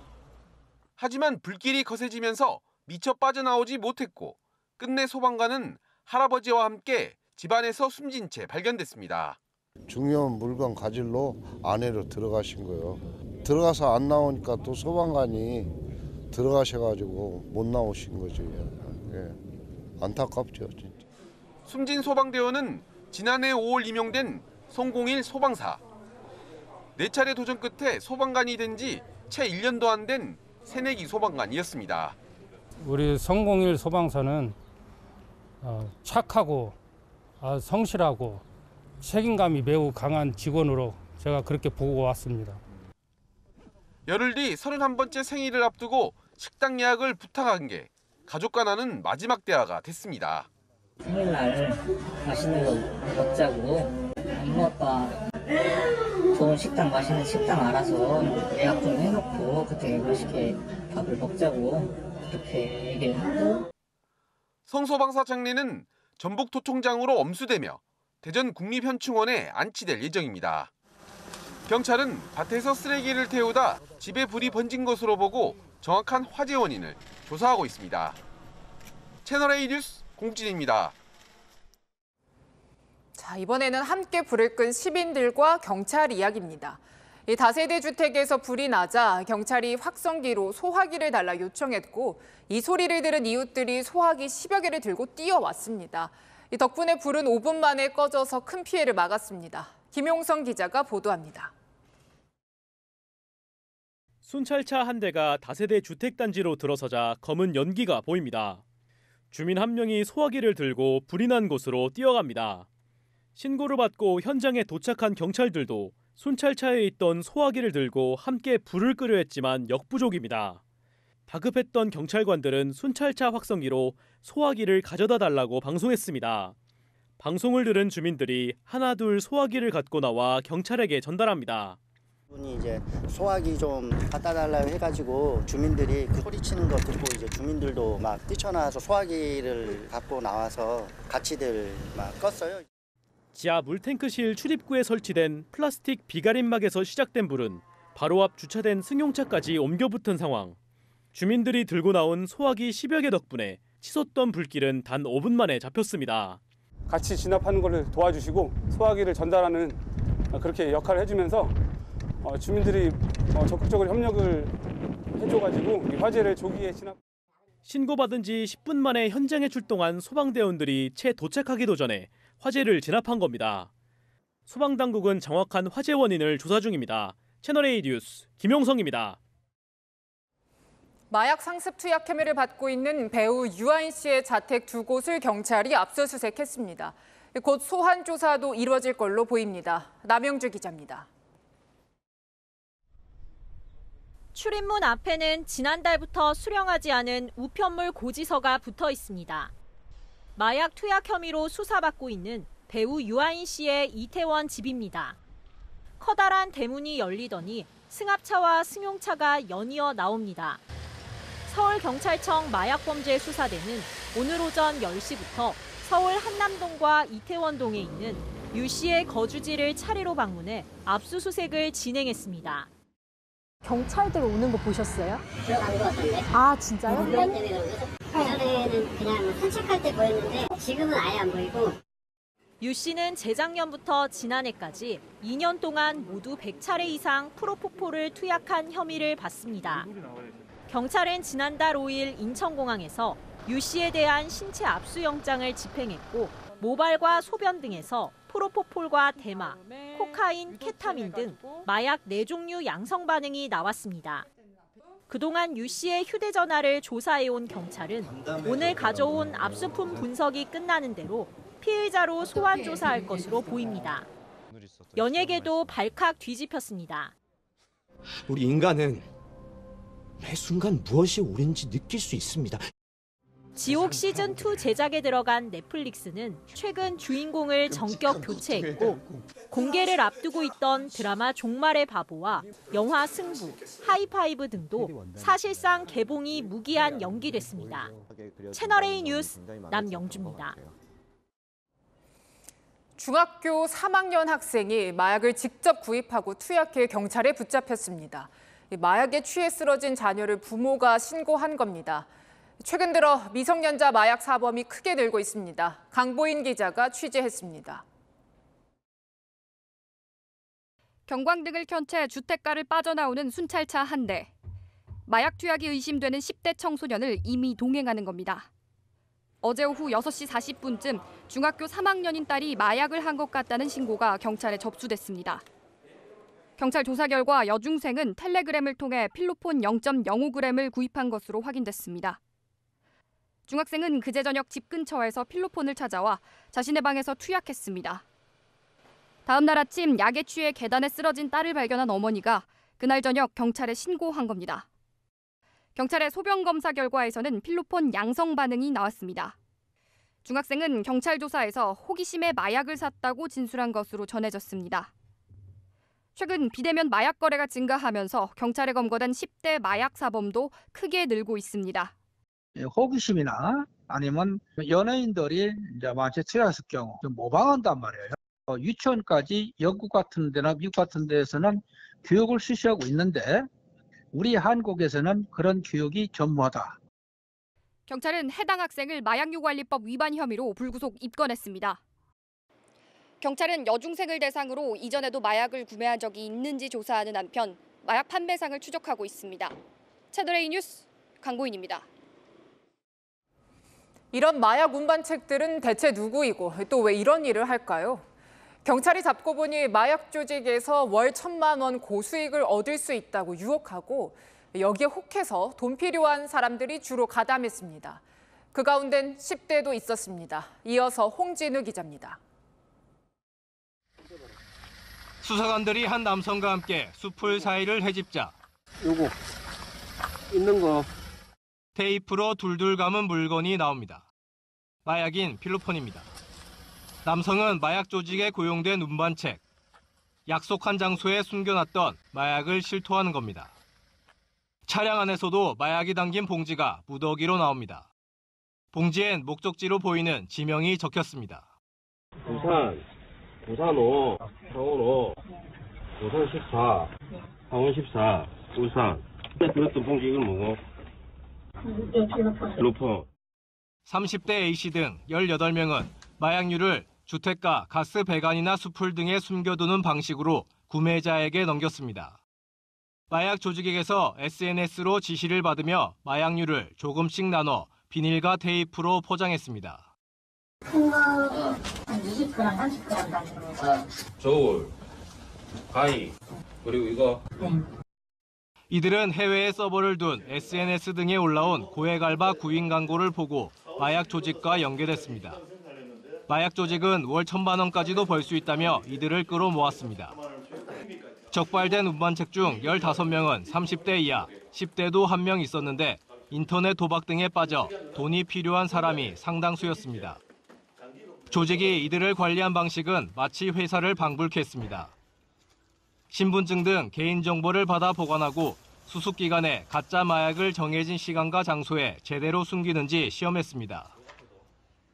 하지만 불길이 거세지면서 미처 빠져나오지 못했고 끝내 소방관은 할아버지와 함께 집안에서 숨진 채 발견됐습니다. 중요한 물건 가지러 안으로 들어가신 거예요. 들어가서 안 나오니까 또 소방관이 들어가셔가지고 못 나오신 거죠. 예. 안타깝죠, 진짜. 숨진 소방대원은 지난해 5월 임용된 송공일 소방사. 4차례 도전 끝에 소방관이 된 지 채 1년도 안 된 새내기 소방관이었습니다. 우리 송공일 소방사는 착하고 성실하고 책임감이 매우 강한 직원으로 제가 그렇게 보고 왔습니다. 열흘 뒤 31번째 생일을 앞두고 식당 예약을 부탁한 게 가족과 나눈 마지막 대화가 됐습니다. 생일날 맛있는 거 먹자고 엄마 아빠 좋은 식당 맛있는 식당 알아서 예약 좀 해놓고 그때 맛있게 밥을 먹자고 그렇게 얘기를 하고 성소방사 장례는 전북도청장으로 엄수되며 대전 국립현충원에 안치될 예정입니다. 경찰은 밭에서 쓰레기를 태우다 집에 불이 번진 것으로 보고 정확한 화재 원인을 조사하고 있습니다. 채널A 뉴스 공진입니다. 자, 이번에는 함께 불을 끈 시민들과 경찰 이야기입니다. 이 다세대 주택에서 불이 나자 경찰이 확성기로 소화기를 달라 요청했고 이 소리를 들은 이웃들이 소화기 10여 개를 들고 뛰어왔습니다. 이 덕분에 불은 5분 만에 꺼져서 큰 피해를 막았습니다. 김용성 기자가 보도합니다. 순찰차 한 대가 다세대 주택단지로 들어서자 검은 연기가 보입니다. 주민 한 명이 소화기를 들고 불이 난 곳으로 뛰어갑니다. 신고를 받고 현장에 도착한 경찰들도 순찰차에 있던 소화기를 들고 함께 불을 끄려 했지만 역부족입니다. 다급했던 경찰관들은 순찰차 확성기로 소화기를 가져다 달라고 방송했습니다. 방송을 들은 주민들이 하나둘 소화기를 갖고 나와 경찰에게 전달합니다. 분이 이제 소화기 좀 갖다 달라고 해가지고 주민들이 그 소리치는 거 듣고 이제 주민들도 막 뛰쳐나와서 소화기를 갖고 나와서 같이들 막 껐어요. 지하 물탱크실 출입구에 설치된 플라스틱 비가림막에서 시작된 불은 바로 앞 주차된 승용차까지 옮겨 붙은 상황. 주민들이 들고 나온 소화기 10여 개 덕분에 치솟던 불길은 단 5분 만에 잡혔습니다. 같이 진압하는 것을 도와주시고 소화기를 전달하는 그렇게 역할을 해주면서 주민들이 적극적으로 협력을 해줘가지고 이 화재를 조기에 진압. 신고받은 지 10분 만에 현장에 출동한 소방대원들이 채 도착하기도 전에 화재를 진압한 겁니다. 소방당국은 정확한 화재 원인을 조사 중입니다. 채널A 뉴스 김용성입니다. 마약 상습 투약 혐의를 받고 있는 배우 유아인 씨의 자택 2곳을 경찰이 압수수색했습니다. 곧 소환 조사도 이루어질 걸로 보입니다. 남영주 기자입니다. 출입문 앞에는 지난달부터 수령하지 않은 우편물 고지서가 붙어 있습니다. 마약 투약 혐의로 수사받고 있는 배우 유아인 씨의 이태원 집입니다. 커다란 대문이 열리더니 승합차와 승용차가 연이어 나옵니다. 서울경찰청 마약범죄수사대는 오늘 오전 10시부터 서울 한남동과 이태원동에 있는 유 씨의 거주지를 차례로 방문해 압수수색을 진행했습니다. 경찰들 오는 거 보셨어요? 들어간 것 같은데. 아, 진짜요? 예전에는 그냥 산책할 때 보였는데 지금은 아예 안 보이고. 유 씨는 재작년부터 지난해까지 2년 동안 모두 100차례 이상 프로포폴을 투약한 혐의를 받습니다. 경찰은 지난달 5일 인천공항에서 유 씨에 대한 신체 압수영장을 집행했고 모발과 소변 등에서 프로포폴과 대마, 코카인, 케타민 등 마약 4종류 양성 반응이 나왔습니다. 그동안 유 씨의 휴대전화를 조사해온 경찰은 오늘 가져온 압수품 분석이 끝나는 대로 피의자로 소환 조사할 것으로 보입니다. 연예계도 발칵 뒤집혔습니다. 우리 인간은 매 순간 무엇이 옳은지 느낄 수 있습니다. 지옥 시즌2 제작에 들어간 넷플릭스는 최근 주인공을 전격 교체했고 공개를 앞두고 있던 드라마 종말의 바보와 영화 승부, 하이파이브 등도 사실상 개봉이 무기한 연기됐습니다. 채널A 뉴스 남영주입니다. 중학교 3학년 학생이 마약을 직접 구입하고 투약해 경찰에 붙잡혔습니다. 마약에 취해 쓰러진 자녀를 부모가 신고한 겁니다. 최근 들어 미성년자 마약 사범이 크게 늘고 있습니다. 강보인 기자가 취재했습니다. 경광등을 켠 채 주택가를 빠져나오는 순찰차 한 대. 마약 투약이 의심되는 10대 청소년을 이미 동행하는 겁니다. 어제 오후 6시 40분쯤 중학교 3학년인 딸이 마약을 한 것 같다는 신고가 경찰에 접수됐습니다. 경찰 조사 결과 여중생은 텔레그램을 통해 필로폰 0.05g을 구입한 것으로 확인됐습니다. 중학생은 그제 저녁 집 근처에서 필로폰을 찾아와 자신의 방에서 투약했습니다. 다음 날 아침 약에 취해 계단에 쓰러진 딸을 발견한 어머니가 그날 저녁 경찰에 신고한 겁니다. 경찰의 소변 검사 결과에서는 필로폰 양성 반응이 나왔습니다. 중학생은 경찰 조사에서 호기심에 마약을 샀다고 진술한 것으로 전해졌습니다. 최근 비대면 마약 거래가 증가하면서 경찰에 검거된 10대 마약 사범도 크게 늘고 있습니다. 호기심이나 아니면 연예인들이 이제 만체 투약했을 경우 좀 모방한단 말이에요. 유치원까지 영국 같은 데나 미국 같은 데에서는 교육을 실시하고 있는데 우리 한국에서는 그런 교육이 전무하다. 경찰은 해당 학생을 마약류관리법 위반 혐의로 불구속 입건했습니다. 경찰은 여중생을 대상으로 이전에도 마약을 구매한 적이 있는지 조사하는 한편 마약 판매상을 추적하고 있습니다. 채널A 뉴스 강보인입니다. 이런 마약 운반책들은 대체 누구이고 또 왜 이런 일을 할까요? 경찰이 잡고 보니 마약 조직에서 월 1,000만 원 고수익을 얻을 수 있다고 유혹하고 여기에 혹해서 돈 필요한 사람들이 주로 가담했습니다. 그 가운데는 10대도 있었습니다. 이어서 홍진우 기자입니다. 수사관들이 한 남성과 함께 숲을 사이를 헤집자 요거 있는 거 테이프로 둘둘 감은 물건이 나옵니다. 마약인 필로폰입니다. 남성은 마약 조직에 고용된 운반책, 약속한 장소에 숨겨놨던 마약을 실토하는 겁니다. 차량 안에서도 마약이 담긴 봉지가 무더기로 나옵니다. 봉지엔 목적지로 보이는 지명이 적혔습니다. 부산 5, 강원 5, 부산 14, 강원 14, 울산. 들었던 봉지 이건 뭐고? 필로폰. 30대 A씨 등 18명은 마약류를 주택가, 가스 배관이나 수풀 등에 숨겨두는 방식으로 구매자에게 넘겼습니다. 마약 조직에게서 SNS로 지시를 받으며 마약류를 조금씩 나눠 비닐과 테이프로 포장했습니다. 큰 거에 한 20g, 30g 가지고. 저울, 가위, 그리고 이거. 이들은 해외에 서버를 둔 SNS 등에 올라온 고액 알바 구인 광고를 보고 마약 조직과 연계됐습니다. 마약 조직은 월 1,000만 원까지도 벌 수 있다며 이들을 끌어모았습니다. 적발된 운반책 중 15명은 30대 이하, 10대도 1명 있었는데 인터넷 도박 등에 빠져 돈이 필요한 사람이 상당수였습니다. 조직이 이들을 관리한 방식은 마치 회사를 방불케 했습니다. 신분증 등 개인정보를 받아 보관하고 수습기간에 가짜 마약을 정해진 시간과 장소에 제대로 숨기는지 시험했습니다.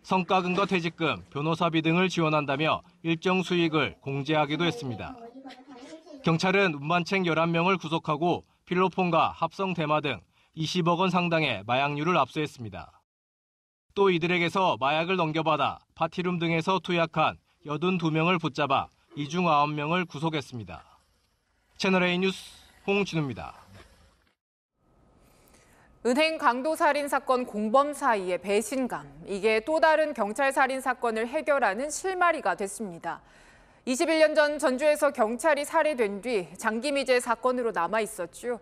성과금과 퇴직금, 변호사비 등을 지원한다며 일정 수익을 공제하기도 했습니다. 경찰은 운반책 11명을 구속하고 필로폰과 합성 대마 등 20억 원 상당의 마약류를 압수했습니다. 또 이들에게서 마약을 넘겨받아 파티룸 등에서 투약한 82명을 붙잡아 이 중 9명을 구속했습니다. 채널A 뉴스 홍진우입니다. 은행 강도 살인 사건 공범 사이의 배신감, 이게 또 다른 경찰 살인 사건을 해결하는 실마리가 됐습니다. 21년 전 전주에서 경찰이 살해된 뒤 장기미제 사건으로 남아 있었죠.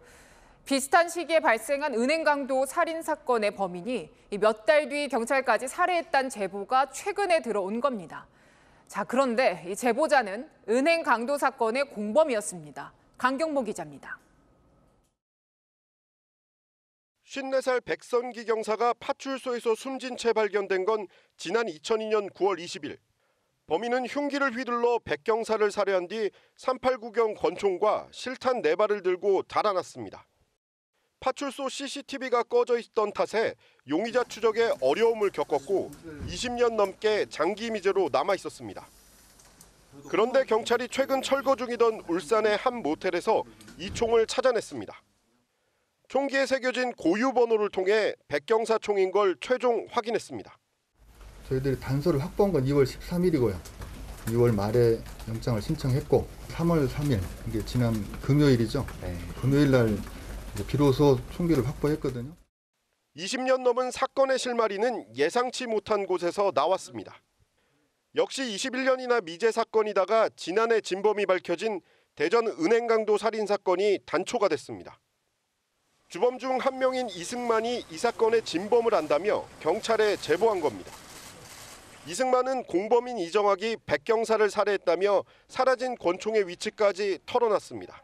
비슷한 시기에 발생한 은행 강도 살인 사건의 범인이 몇 달 뒤 경찰까지 살해했다는 제보가 최근에 들어온 겁니다. 자, 그런데 이 제보자는 은행 강도 사건의 공범이었습니다. 강경모 기자입니다. 54살 백선기 경사가 파출소에서 숨진 채 발견된 건 지난 2002년 9월 20일. 범인은 흉기를 휘둘러 백 경사를 살해한 뒤 389경 권총과 실탄 4발을 들고 달아났습니다. 파출소 CCTV가 꺼져 있던 탓에 용의자 추적에 어려움을 겪었고 20년 넘게 장기 미제로 남아 있었습니다. 그런데 경찰이 최근 철거 중이던 울산의 한 모텔에서 이 총을 찾아냈습니다. 총기에 새겨진 고유 번호를 통해 백경사 총인 걸 최종 확인했습니다. 저희들이 단서를 확보한 건 2월 13일이고요. 2월 말에 영장을 신청했고 3월 3일, 이게 지난 금요일이죠. 금요일 날 비로소 총기를 확보했거든요. 20년 넘은 사건의 실마리는 예상치 못한 곳에서 나왔습니다. 역시 21년이나 미제 사건이다가 지난해 진범이 밝혀진 대전 은행 강도 살인 사건이 단초가 됐습니다. 주범 중 한 명인 이승만이 이 사건의 진범을 안다며 경찰에 제보한 겁니다. 이승만은 공범인 이정학이 백경사를 살해했다며 사라진 권총의 위치까지 털어놨습니다.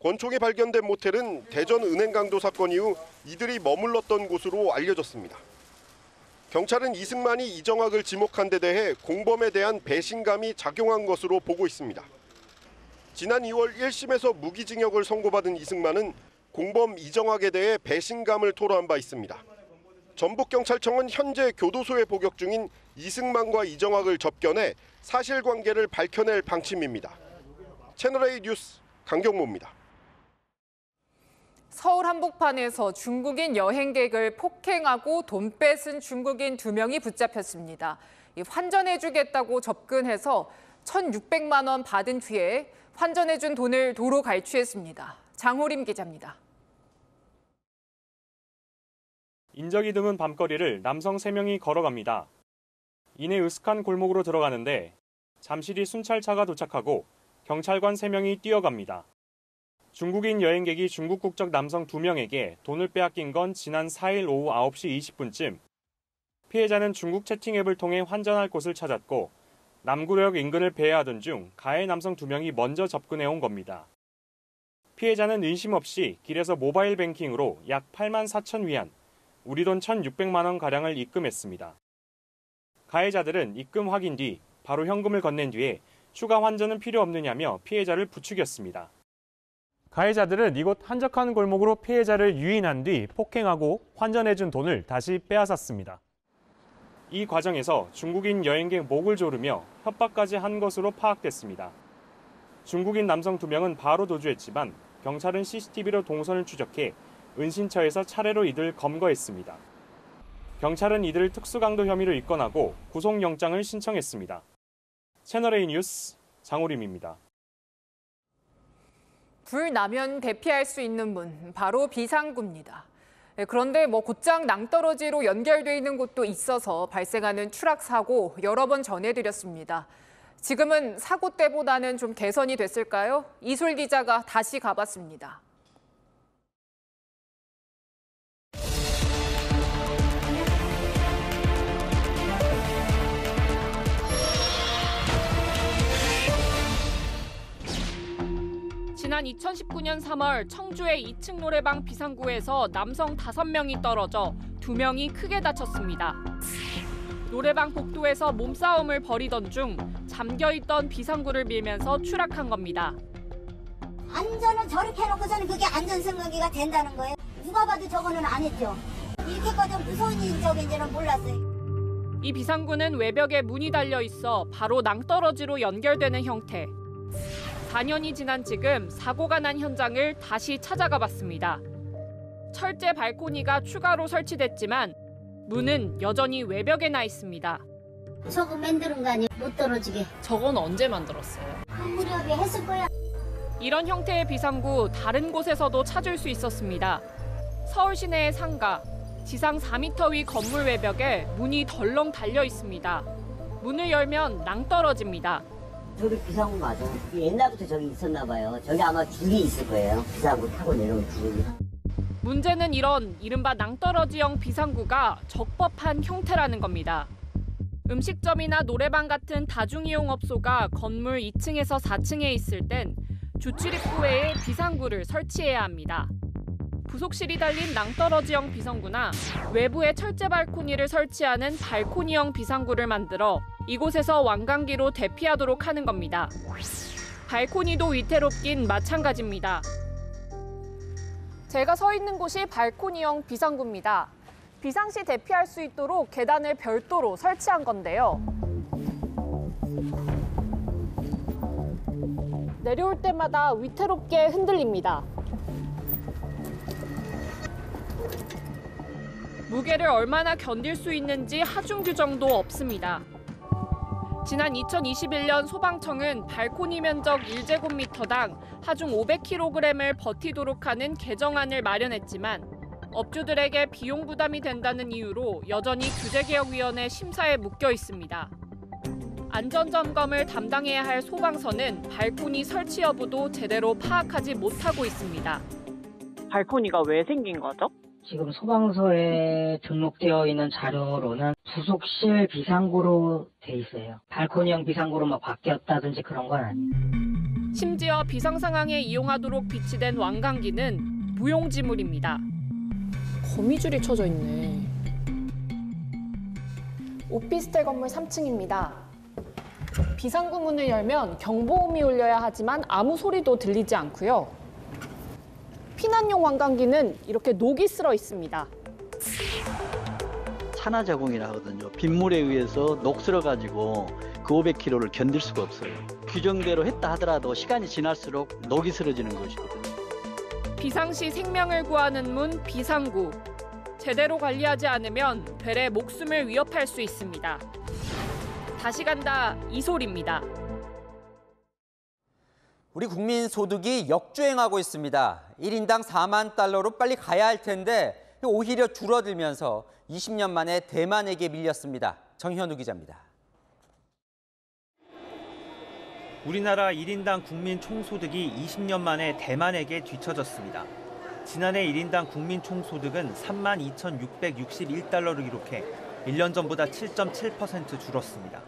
권총이 발견된 모텔은 대전 은행 강도 사건 이후 이들이 머물렀던 곳으로 알려졌습니다. 경찰은 이승만이 이정학을 지목한 데 대해 공범에 대한 배신감이 작용한 것으로 보고 있습니다. 지난 2월 1심에서 무기징역을 선고받은 이승만은 공범 이정학에 대해 배신감을 토로한 바 있습니다. 전북경찰청은 현재 교도소에 복역 중인 이승만과 이정학을 접견해 사실관계를 밝혀낼 방침입니다. 채널A 뉴스 강경모입니다. 서울 한복판에서 중국인 여행객을 폭행하고 돈 뺏은 중국인 2명이 붙잡혔습니다. 환전해주겠다고 접근해서 1,600만 원 받은 뒤에 환전해준 돈을 도로 갈취했습니다. 장호림 기자입니다. 인적이 드문 밤거리를 남성 3명이 걸어갑니다. 이내 으슥한 골목으로 들어가는데 잠시 뒤 순찰차가 도착하고 경찰관 3명이 뛰어갑니다. 중국인 여행객이 중국 국적 남성 2명에게 돈을 빼앗긴 건 지난 4일 오후 9시 20분쯤. 피해자는 중국 채팅 앱을 통해 환전할 곳을 찾았고 남구역 인근을 배회하던 중 가해 남성 2명이 먼저 접근해온 겁니다. 피해자는 의심 없이 길에서 모바일 뱅킹으로 약 8만 4천 위안, 우리 돈 1,600만 원가량을 입금했습니다. 가해자들은 입금 확인 뒤 바로 현금을 건넨 뒤에 추가 환전은 필요 없느냐며 피해자를 부추겼습니다. 가해자들은 이곳 한적한 골목으로 피해자를 유인한 뒤 폭행하고 환전해준 돈을 다시 빼앗았습니다. 이 과정에서 중국인 여행객 목을 조르며 협박까지 한 것으로 파악됐습니다. 중국인 남성 2명은 바로 도주했지만 경찰은 CCTV로 동선을 추적해 은신처에서 차례로 이들을 검거했습니다. 경찰은 이들을 특수강도 혐의로 입건하고 구속영장을 신청했습니다. 채널A 뉴스 장호림입니다. 불 나면 대피할 수 있는 문, 바로 비상구입니다. 그런데 곧장 낭떠러지로 연결돼 있는 곳도 있어서 발생하는 추락 사고 여러 번 전해드렸습니다. 지금은 사고 때보다는 좀 개선이 됐을까요? 이솔 기자가 다시 가봤습니다. 지난 2019년 3월 청주의 2층 노래방 비상구에서 남성 5명이 떨어져 2명이 크게 다쳤습니다. 노래방 복도에서 몸싸움을 벌이던 중 잠겨있던 비상구를 밀면서 추락한 겁니다. 안전을 저렇게 해놓고서는 그게 안전생각이가 된다는 거예요. 누가 봐도 저거는 안 했죠. 이렇게까지 무서운 일적인지는 몰랐어요. 이 비상구는 외벽에 문이 달려 있어 바로 낭떠러지로 연결되는 형태. 4년이 지난 지금 사고가 난 현장을 다시 찾아가 봤습니다. 철제 발코니가 추가로 설치됐지만 문은 여전히 외벽에 나 있습니다. 저거 만드는 거 아니에요? 못 떨어지게. 저건 언제 만들었어요? 그 무렵에 했을 거야. 이런 형태의 비상구 다른 곳에서도 찾을 수 있었습니다. 서울 시내의 상가, 지상 4m 위 건물 외벽에 문이 덜렁 달려 있습니다. 문을 열면 낭떠러집니다. 저기 비상구 맞아. 옛날부터 저기 있었나 봐요. 저기 아마 줄이 있을 거예요. 비상구 타고 내려온 줄이. 문제는 이런 이른바 낭떠러지형 비상구가 적법한 형태라는 겁니다. 음식점이나 노래방 같은 다중이용업소가 건물 2층에서 4층에 있을 땐 주출입구 외에 비상구를 설치해야 합니다. 부속실이 달린 낭떠러지형 비상구나 외부에 철제 발코니를 설치하는 발코니형 비상구를 만들어 이곳에서 완강기로 대피하도록 하는 겁니다. 발코니도 위태롭긴 마찬가지입니다. 제가 서 있는 곳이 발코니형 비상구입니다. 비상시 대피할 수 있도록 계단을 별도로 설치한 건데요. 내려올 때마다 위태롭게 흔들립니다. 무게를 얼마나 견딜 수 있는지 하중 규정도 없습니다. 지난 2021년 소방청은 발코니 면적 1제곱미터당 하중 500kg을 버티도록 하는 개정안을 마련했지만 업주들에게 비용 부담이 된다는 이유로 여전히 규제개혁위원회 심사에 묶여 있습니다. 안전점검을 담당해야 할 소방서는 발코니 설치 여부도 제대로 파악하지 못하고 있습니다. 발코니가 왜 생긴 거죠? 지금 소방서에 등록되어 있는 자료로는 부속실 비상구로 돼 있어요. 발코니형 비상구로 막 바뀌었다든지 그런 건 아니에요. 심지어 비상 상황에 이용하도록 비치된 완강기는 무용지물입니다. 거미줄이 쳐져 있네. 오피스텔 건물 3층입니다. 비상구 문을 열면 경보음이 울려야 하지만 아무 소리도 들리지 않고요. 피난용 완강기는 이렇게 녹이 쓸어 있습니다. 산화 제공이라 하거든요. 빗물에 의해서 녹슬어가지고 그 500kg를 견딜 수가 없어요. 규정대로 했다 하더라도 시간이 지날수록 녹이 슬어지는 것이거든요. 비상시 생명을 구하는 문 비상구. 제대로 관리하지 않으면 되레 목숨을 위협할 수 있습니다. 다시 간다 이 소리입니다. 우리 국민 소득이 역주행하고 있습니다. 1인당 4만 달러로 빨리 가야 할 텐데 오히려 줄어들면서 20년 만에 대만에게 밀렸습니다. 정현우 기자입니다. 우리나라 1인당 국민 총소득이 20년 만에 대만에게 뒤처졌습니다. 지난해 1인당 국민 총소득은 32,661달러를 기록해 1년 전보다 7.7% 줄었습니다.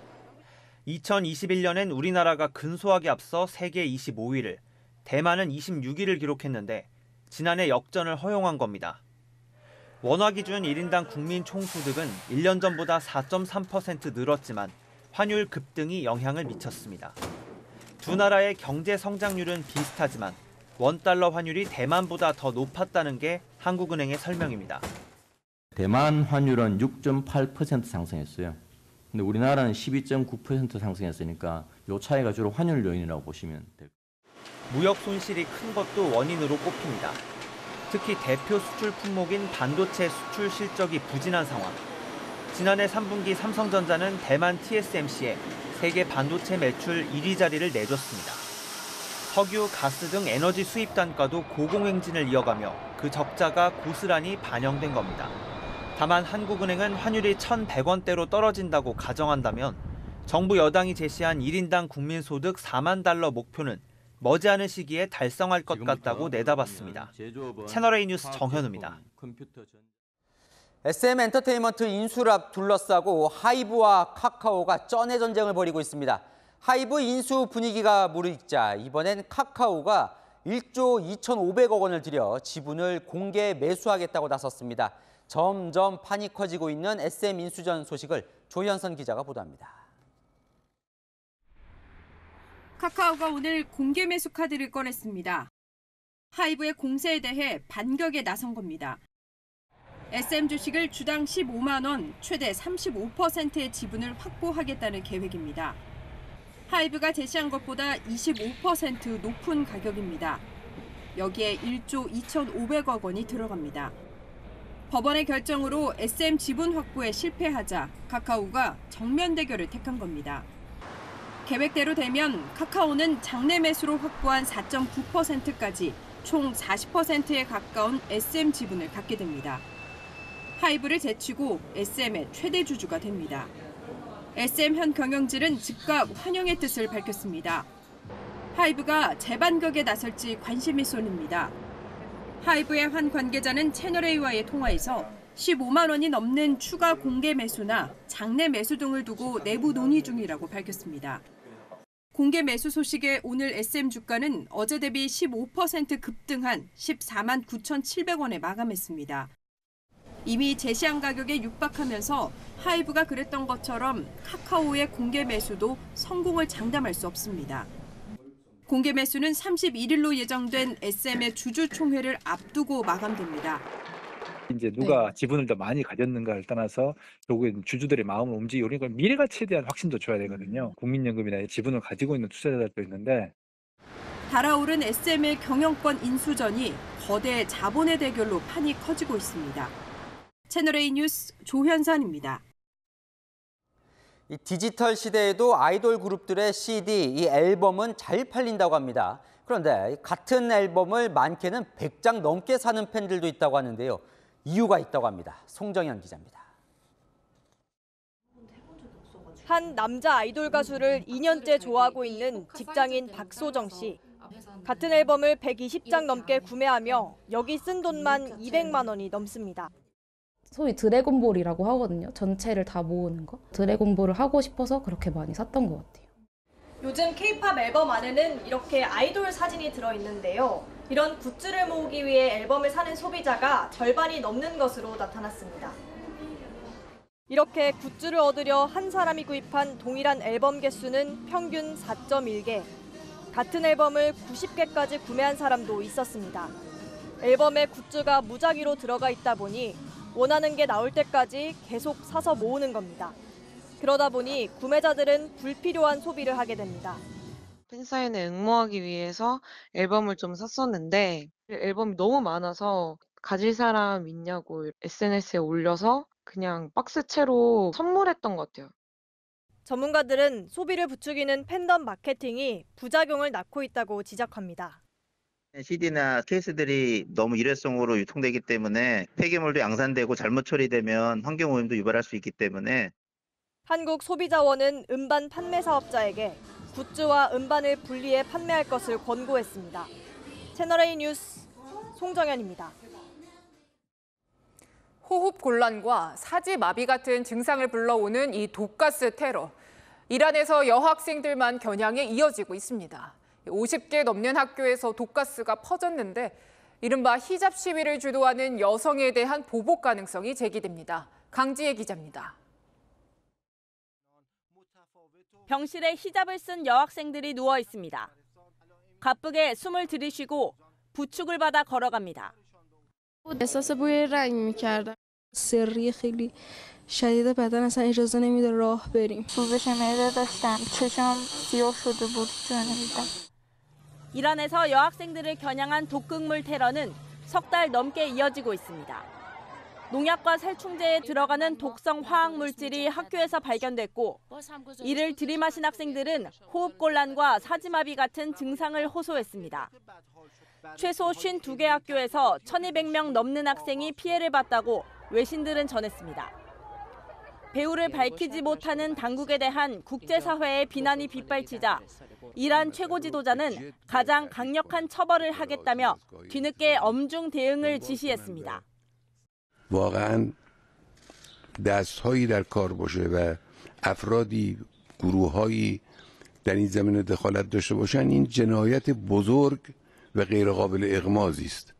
2021년엔 우리나라가 근소하게 앞서 세계 25위를, 대만은 26위를 기록했는데 지난해 역전을 허용한 겁니다. 원화 기준 1인당 국민 총소득은 1년 전보다 4.3% 늘었지만 환율 급등이 영향을 미쳤습니다. 두 나라의 경제 성장률은 비슷하지만 원달러 환율이 대만보다 더 높았다는 게 한국은행의 설명입니다. 대만 환율은 6.8% 상승했어요. 근데 우리나라는 12.9% 상승했으니까 이 차이가 주로 환율 요인이라고 보시면 될 겁니다. 무역 손실이 큰 것도 원인으로 꼽힙니다. 특히 대표 수출 품목인 반도체 수출 실적이 부진한 상황. 지난해 3분기 삼성전자는 대만 TSMC에 세계 반도체 매출 1위 자리를 내줬습니다. 석유, 가스 등 에너지 수입 단가도 고공행진을 이어가며 그 적자가 고스란히 반영된 겁니다. 다만 한국은행은 환율이 1,100원대로 떨어진다고 가정한다면 정부 여당이 제시한 1인당 국민소득 4만 달러 목표는 머지않은 시기에 달성할 것 같다고 내다봤습니다. 채널A 뉴스 정현우입니다. SM 엔터테인먼트 인수를 앞 둘러싸고 하이브와 카카오가 쩐의 전쟁을 벌이고 있습니다. 하이브 인수 분위기가 무르익자 이번엔 카카오가 1조 2,500억 원을 들여 지분을 공개 매수하겠다고 나섰습니다. 점점 판이 커지고 있는 SM 인수전 소식을 조현선 기자가 보도합니다. 카카오가 오늘 공개 매수 카드를 꺼냈습니다. 하이브의 공세에 대해 반격에 나선 겁니다. SM 주식을 주당 15만 원, 최대 35%의 지분을 확보하겠다는 계획입니다. 하이브가 제시한 것보다 25% 높은 가격입니다. 여기에 1조 2,500억 원이 들어갑니다. 법원의 결정으로 SM 지분 확보에 실패하자 카카오가 정면 대결을 택한 겁니다. 계획대로 되면 카카오는 장내 매수로 확보한 4.9%까지 총 40%에 가까운 SM 지분을 갖게 됩니다. 하이브를 제치고 SM의 최대 주주가 됩니다. SM 현 경영진은 즉각 환영의 뜻을 밝혔습니다. 하이브가 재반격에 나설지 관심이 쏠립니다. 하이브의 한 관계자는 채널A와의 통화에서 15만 원이 넘는 추가 공개 매수나 장내 매수 등을 두고 내부 논의 중이라고 밝혔습니다. 공개 매수 소식에 오늘 SM 주가는 어제 대비 15% 급등한 14만 9,700원에 마감했습니다. 이미 제시한 가격에 육박하면서 하이브가 그랬던 것처럼 카카오의 공개 매수도 성공을 장담할 수 없습니다. 공개 매수는 31일로 예정된 SM의 주주총회를 앞두고 마감됩니다. 이제 누가 지분을 더 많이 가졌는가를 떠나서 결국엔 주주들의 마음을 움직이고 그러니까 미래 가치에 대한 확신도 줘야 되거든요. 국민연금이나 지분을 가지고 있는 투자자들도 있는데 달아오른 SM의 경영권 인수전이 거대 자본의 대결로 판이 커지고 있습니다. 채널A 뉴스 조현선입니다. 이 디지털 시대에도 아이돌 그룹들의 CD, 이 앨범은 잘 팔린다고 합니다. 그런데 같은 앨범을 많게는 100장 넘게 사는 팬들도 있다고 하는데요. 이유가 있다고 합니다. 송정현 기자입니다. 한 남자 아이돌 가수를 2년째 좋아하고 있는 직장인 박소정 씨. 같은 앨범을 120장 넘게 구매하며 여기 쓴 돈만 200만 원이 넘습니다. 소위 드래곤볼이라고 하거든요. 전체를 다 모으는 거. 드래곤볼을 하고 싶어서 그렇게 많이 샀던 것 같아요. 요즘 K-팝 앨범 안에는 이렇게 아이돌 사진이 들어있는데요. 이런 굿즈를 모으기 위해 앨범을 사는 소비자가 절반이 넘는 것으로 나타났습니다. 이렇게 굿즈를 얻으려 한 사람이 구입한 동일한 앨범 개수는 평균 4.1개. 같은 앨범을 90개까지 구매한 사람도 있었습니다. 앨범에 굿즈가 무작위로 들어가 있다 보니 원하는 게 나올 때까지 계속 사서 모으는 겁니다. 그러다 보니 구매자들은 불필요한 소비를 하게 됩니다. 팬사인회 응모하기 위해서 앨범을 좀 샀었는데 앨범이 너무 많아서 가질 사람 있냐고 SNS에 올려서 그냥 박스채로 선물했던 것 같아요. 전문가들은 소비를 부추기는 팬덤 마케팅이 부작용을 낳고 있다고 지적합니다. CD나 케이스들이 너무 일회성으로 유통되기 때문에 폐기물도 양산되고 잘못 처리되면 환경오염도 유발할 수 있기 때문에 한국소비자원은 음반 판매 사업자에게 굿즈와 음반을 분리해 판매할 것을 권고했습니다. 채널A 뉴스 송정현입니다. 호흡 곤란과 사지 마비 같은 증상을 불러오는 이 독가스 테러. 이란에서 여학생들만 겨냥해 이어지고 있습니다. 50개 넘는 학교에서 독가스가 퍼졌는데 이른바 히잡 시위를 주도하는 여성에 대한 보복 가능성이 제기됩니다. 강지혜 기자입니다. 병실에 히잡을 쓴 여학생들이 누워 있습니다. 가쁘게 숨을 들이쉬고 부축을 받아 걸어갑니다. احساس بوی رنگ می‌کردم. سری خیلی شدید بدن اصلا اجازه نمیده راه بریم. سوزش معده داشتم. چشام سیاه شده بود. جانمیدم. 이란에서 여학생들을 겨냥한 독극물 테러는 석 달 넘게 이어지고 있습니다. 농약과 살충제에 들어가는 독성 화학 물질이 학교에서 발견됐고 이를 들이마신 학생들은 호흡곤란과 사지마비 같은 증상을 호소했습니다. 최소 52개 학교에서 1,200명 넘는 학생이 피해를 봤다고 외신들은 전했습니다. 배후를 밝히지 못하는 당국에 대한 국제사회의 비난이 빗발치자 이란 최고 지도자는 가장 강력한 처벌을 하겠다며 뒤늦게 엄중 대응을 지시했습니다. واقعاً دست‌هایی در کار باشه و افرادی گروه‌هایی در این زمینه دخالت داشته باشن این جنایت بزرگ و غیر قابل اغماضی است.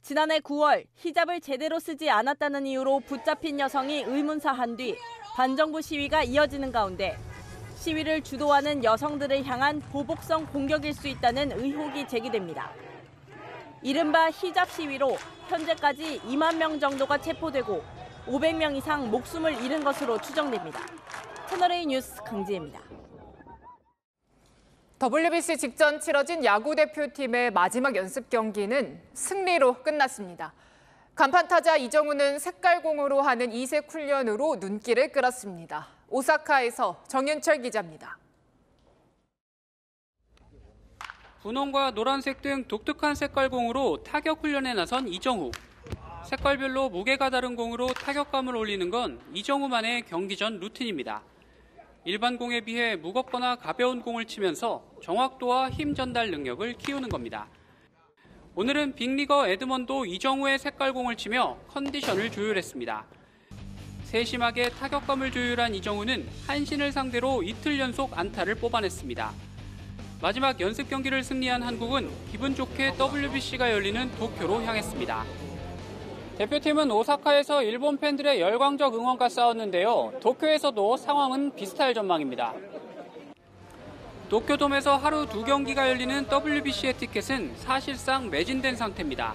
지난해 9월 히잡을 제대로 쓰지 않았다는 이유로 붙잡힌 여성이 의문사한 뒤 반정부 시위가 이어지는 가운데 시위를 주도하는 여성들을 향한 보복성 공격일 수 있다는 의혹이 제기됩니다. 이른바 히잡 시위로 현재까지 2만 명 정도가 체포되고 500명 이상 목숨을 잃은 것으로 추정됩니다. 채널A 뉴스 강지혜입니다. WBC 직전 치러진 야구 대표팀의 마지막 연습 경기는 승리로 끝났습니다. 간판 타자 이정우는 색깔공으로 하는 이색 훈련으로 눈길을 끌었습니다. 오사카에서 정윤철 기자입니다. 분홍과 노란색 등 독특한 색깔공으로 타격 훈련에 나선 이정우. 색깔별로 무게가 다른 공으로 타격감을 올리는 건 이정우만의 경기 전 루틴입니다. 일반 공에 비해 무겁거나 가벼운 공을 치면서 정확도와 힘 전달 능력을 키우는 겁니다. 오늘은 빅리거 에드먼도 이정우의 색깔공을 치며 컨디션을 조율했습니다. 세심하게 타격감을 조율한 이정우는 한신을 상대로 이틀 연속 안타를 뽑아냈습니다. 마지막 연습 경기를 승리한 한국은 기분 좋게 WBC가 열리는 도쿄로 향했습니다. 대표팀은 오사카에서 일본 팬들의 열광적 응원과 싸웠는데요. 도쿄에서도 상황은 비슷할 전망입니다. 도쿄돔에서 하루 2경기가 열리는 WBC의 티켓은 사실상 매진된 상태입니다.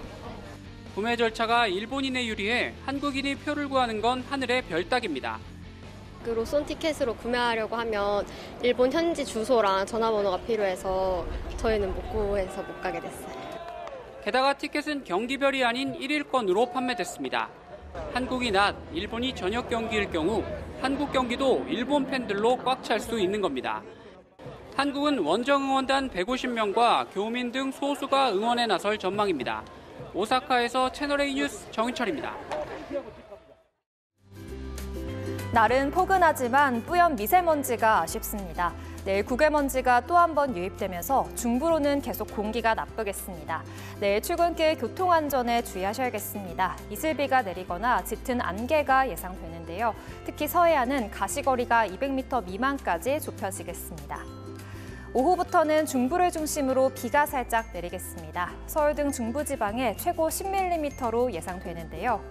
구매 절차가 일본인에 유리해 한국인이 표를 구하는 건 하늘의 별 따기입니다. 로손 티켓으로 구매하려고 하면 일본 현지 주소랑 전화번호가 필요해서 저희는 못 구해서 못 가게 됐어요. 게다가 티켓은 경기별이 아닌 1일권으로 판매됐습니다. 한국이 낮, 일본이 저녁 경기일 경우 한국 경기도 일본 팬들로 꽉 찰 수 있는 겁니다. 한국은 원정 응원단 150명과 교민 등 소수가 응원에 나설 전망입니다. 오사카에서 채널A 뉴스 정인철입니다. 날은 포근하지만 뿌연 미세먼지가 아쉽습니다. 내일 국외먼지가 또 한 번 유입되면서 중부로는 계속 공기가 나쁘겠습니다. 내일 출근길 교통안전에 주의하셔야겠습니다. 이슬비가 내리거나 짙은 안개가 예상되는데요. 특히 서해안은 가시거리가 200m 미만까지 좁혀지겠습니다. 오후부터는 중부를 중심으로 비가 살짝 내리겠습니다. 서울 등 중부지방에 최고 10mm로 예상되는데요.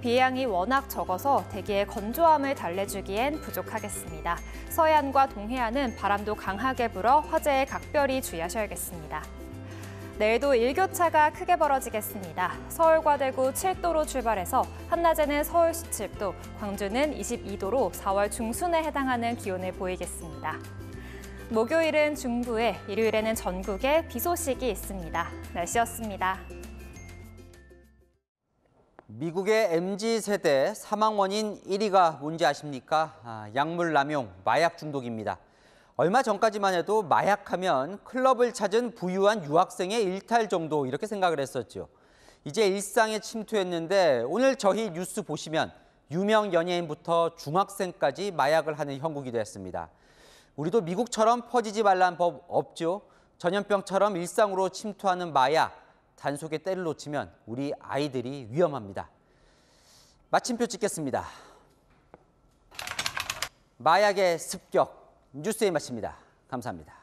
비의 양이 워낙 적어서 대기의 건조함을 달래주기엔 부족하겠습니다. 서해안과 동해안은 바람도 강하게 불어 화재에 각별히 주의하셔야겠습니다. 내일도 일교차가 크게 벌어지겠습니다. 서울과 대구 7도로 출발해서 한낮에는 서울 17도, 광주는 22도로 4월 중순에 해당하는 기온을 보이겠습니다. 목요일은 중부에, 일요일에는 전국에 비 소식이 있습니다. 날씨였습니다. 미국의 MZ세대 사망 원인 1위가 뭔지 아십니까? 약물 남용, 마약 중독입니다. 얼마 전까지만 해도 마약하면 클럽을 찾은 부유한 유학생의 일탈 정도 이렇게 생각을 했었죠. 이제 일상에 침투했는데 오늘 저희 뉴스 보시면 유명 연예인부터 중학생까지 마약을 하는 형국이 됐습니다. 우리도 미국처럼 퍼지지 말라는 법 없죠. 전염병처럼 일상으로 침투하는 마약. 단속에 때를 놓치면 우리 아이들이 위험합니다. 마침표 찍겠습니다. 마약의 습격, 뉴스에 마칩니다. 감사합니다.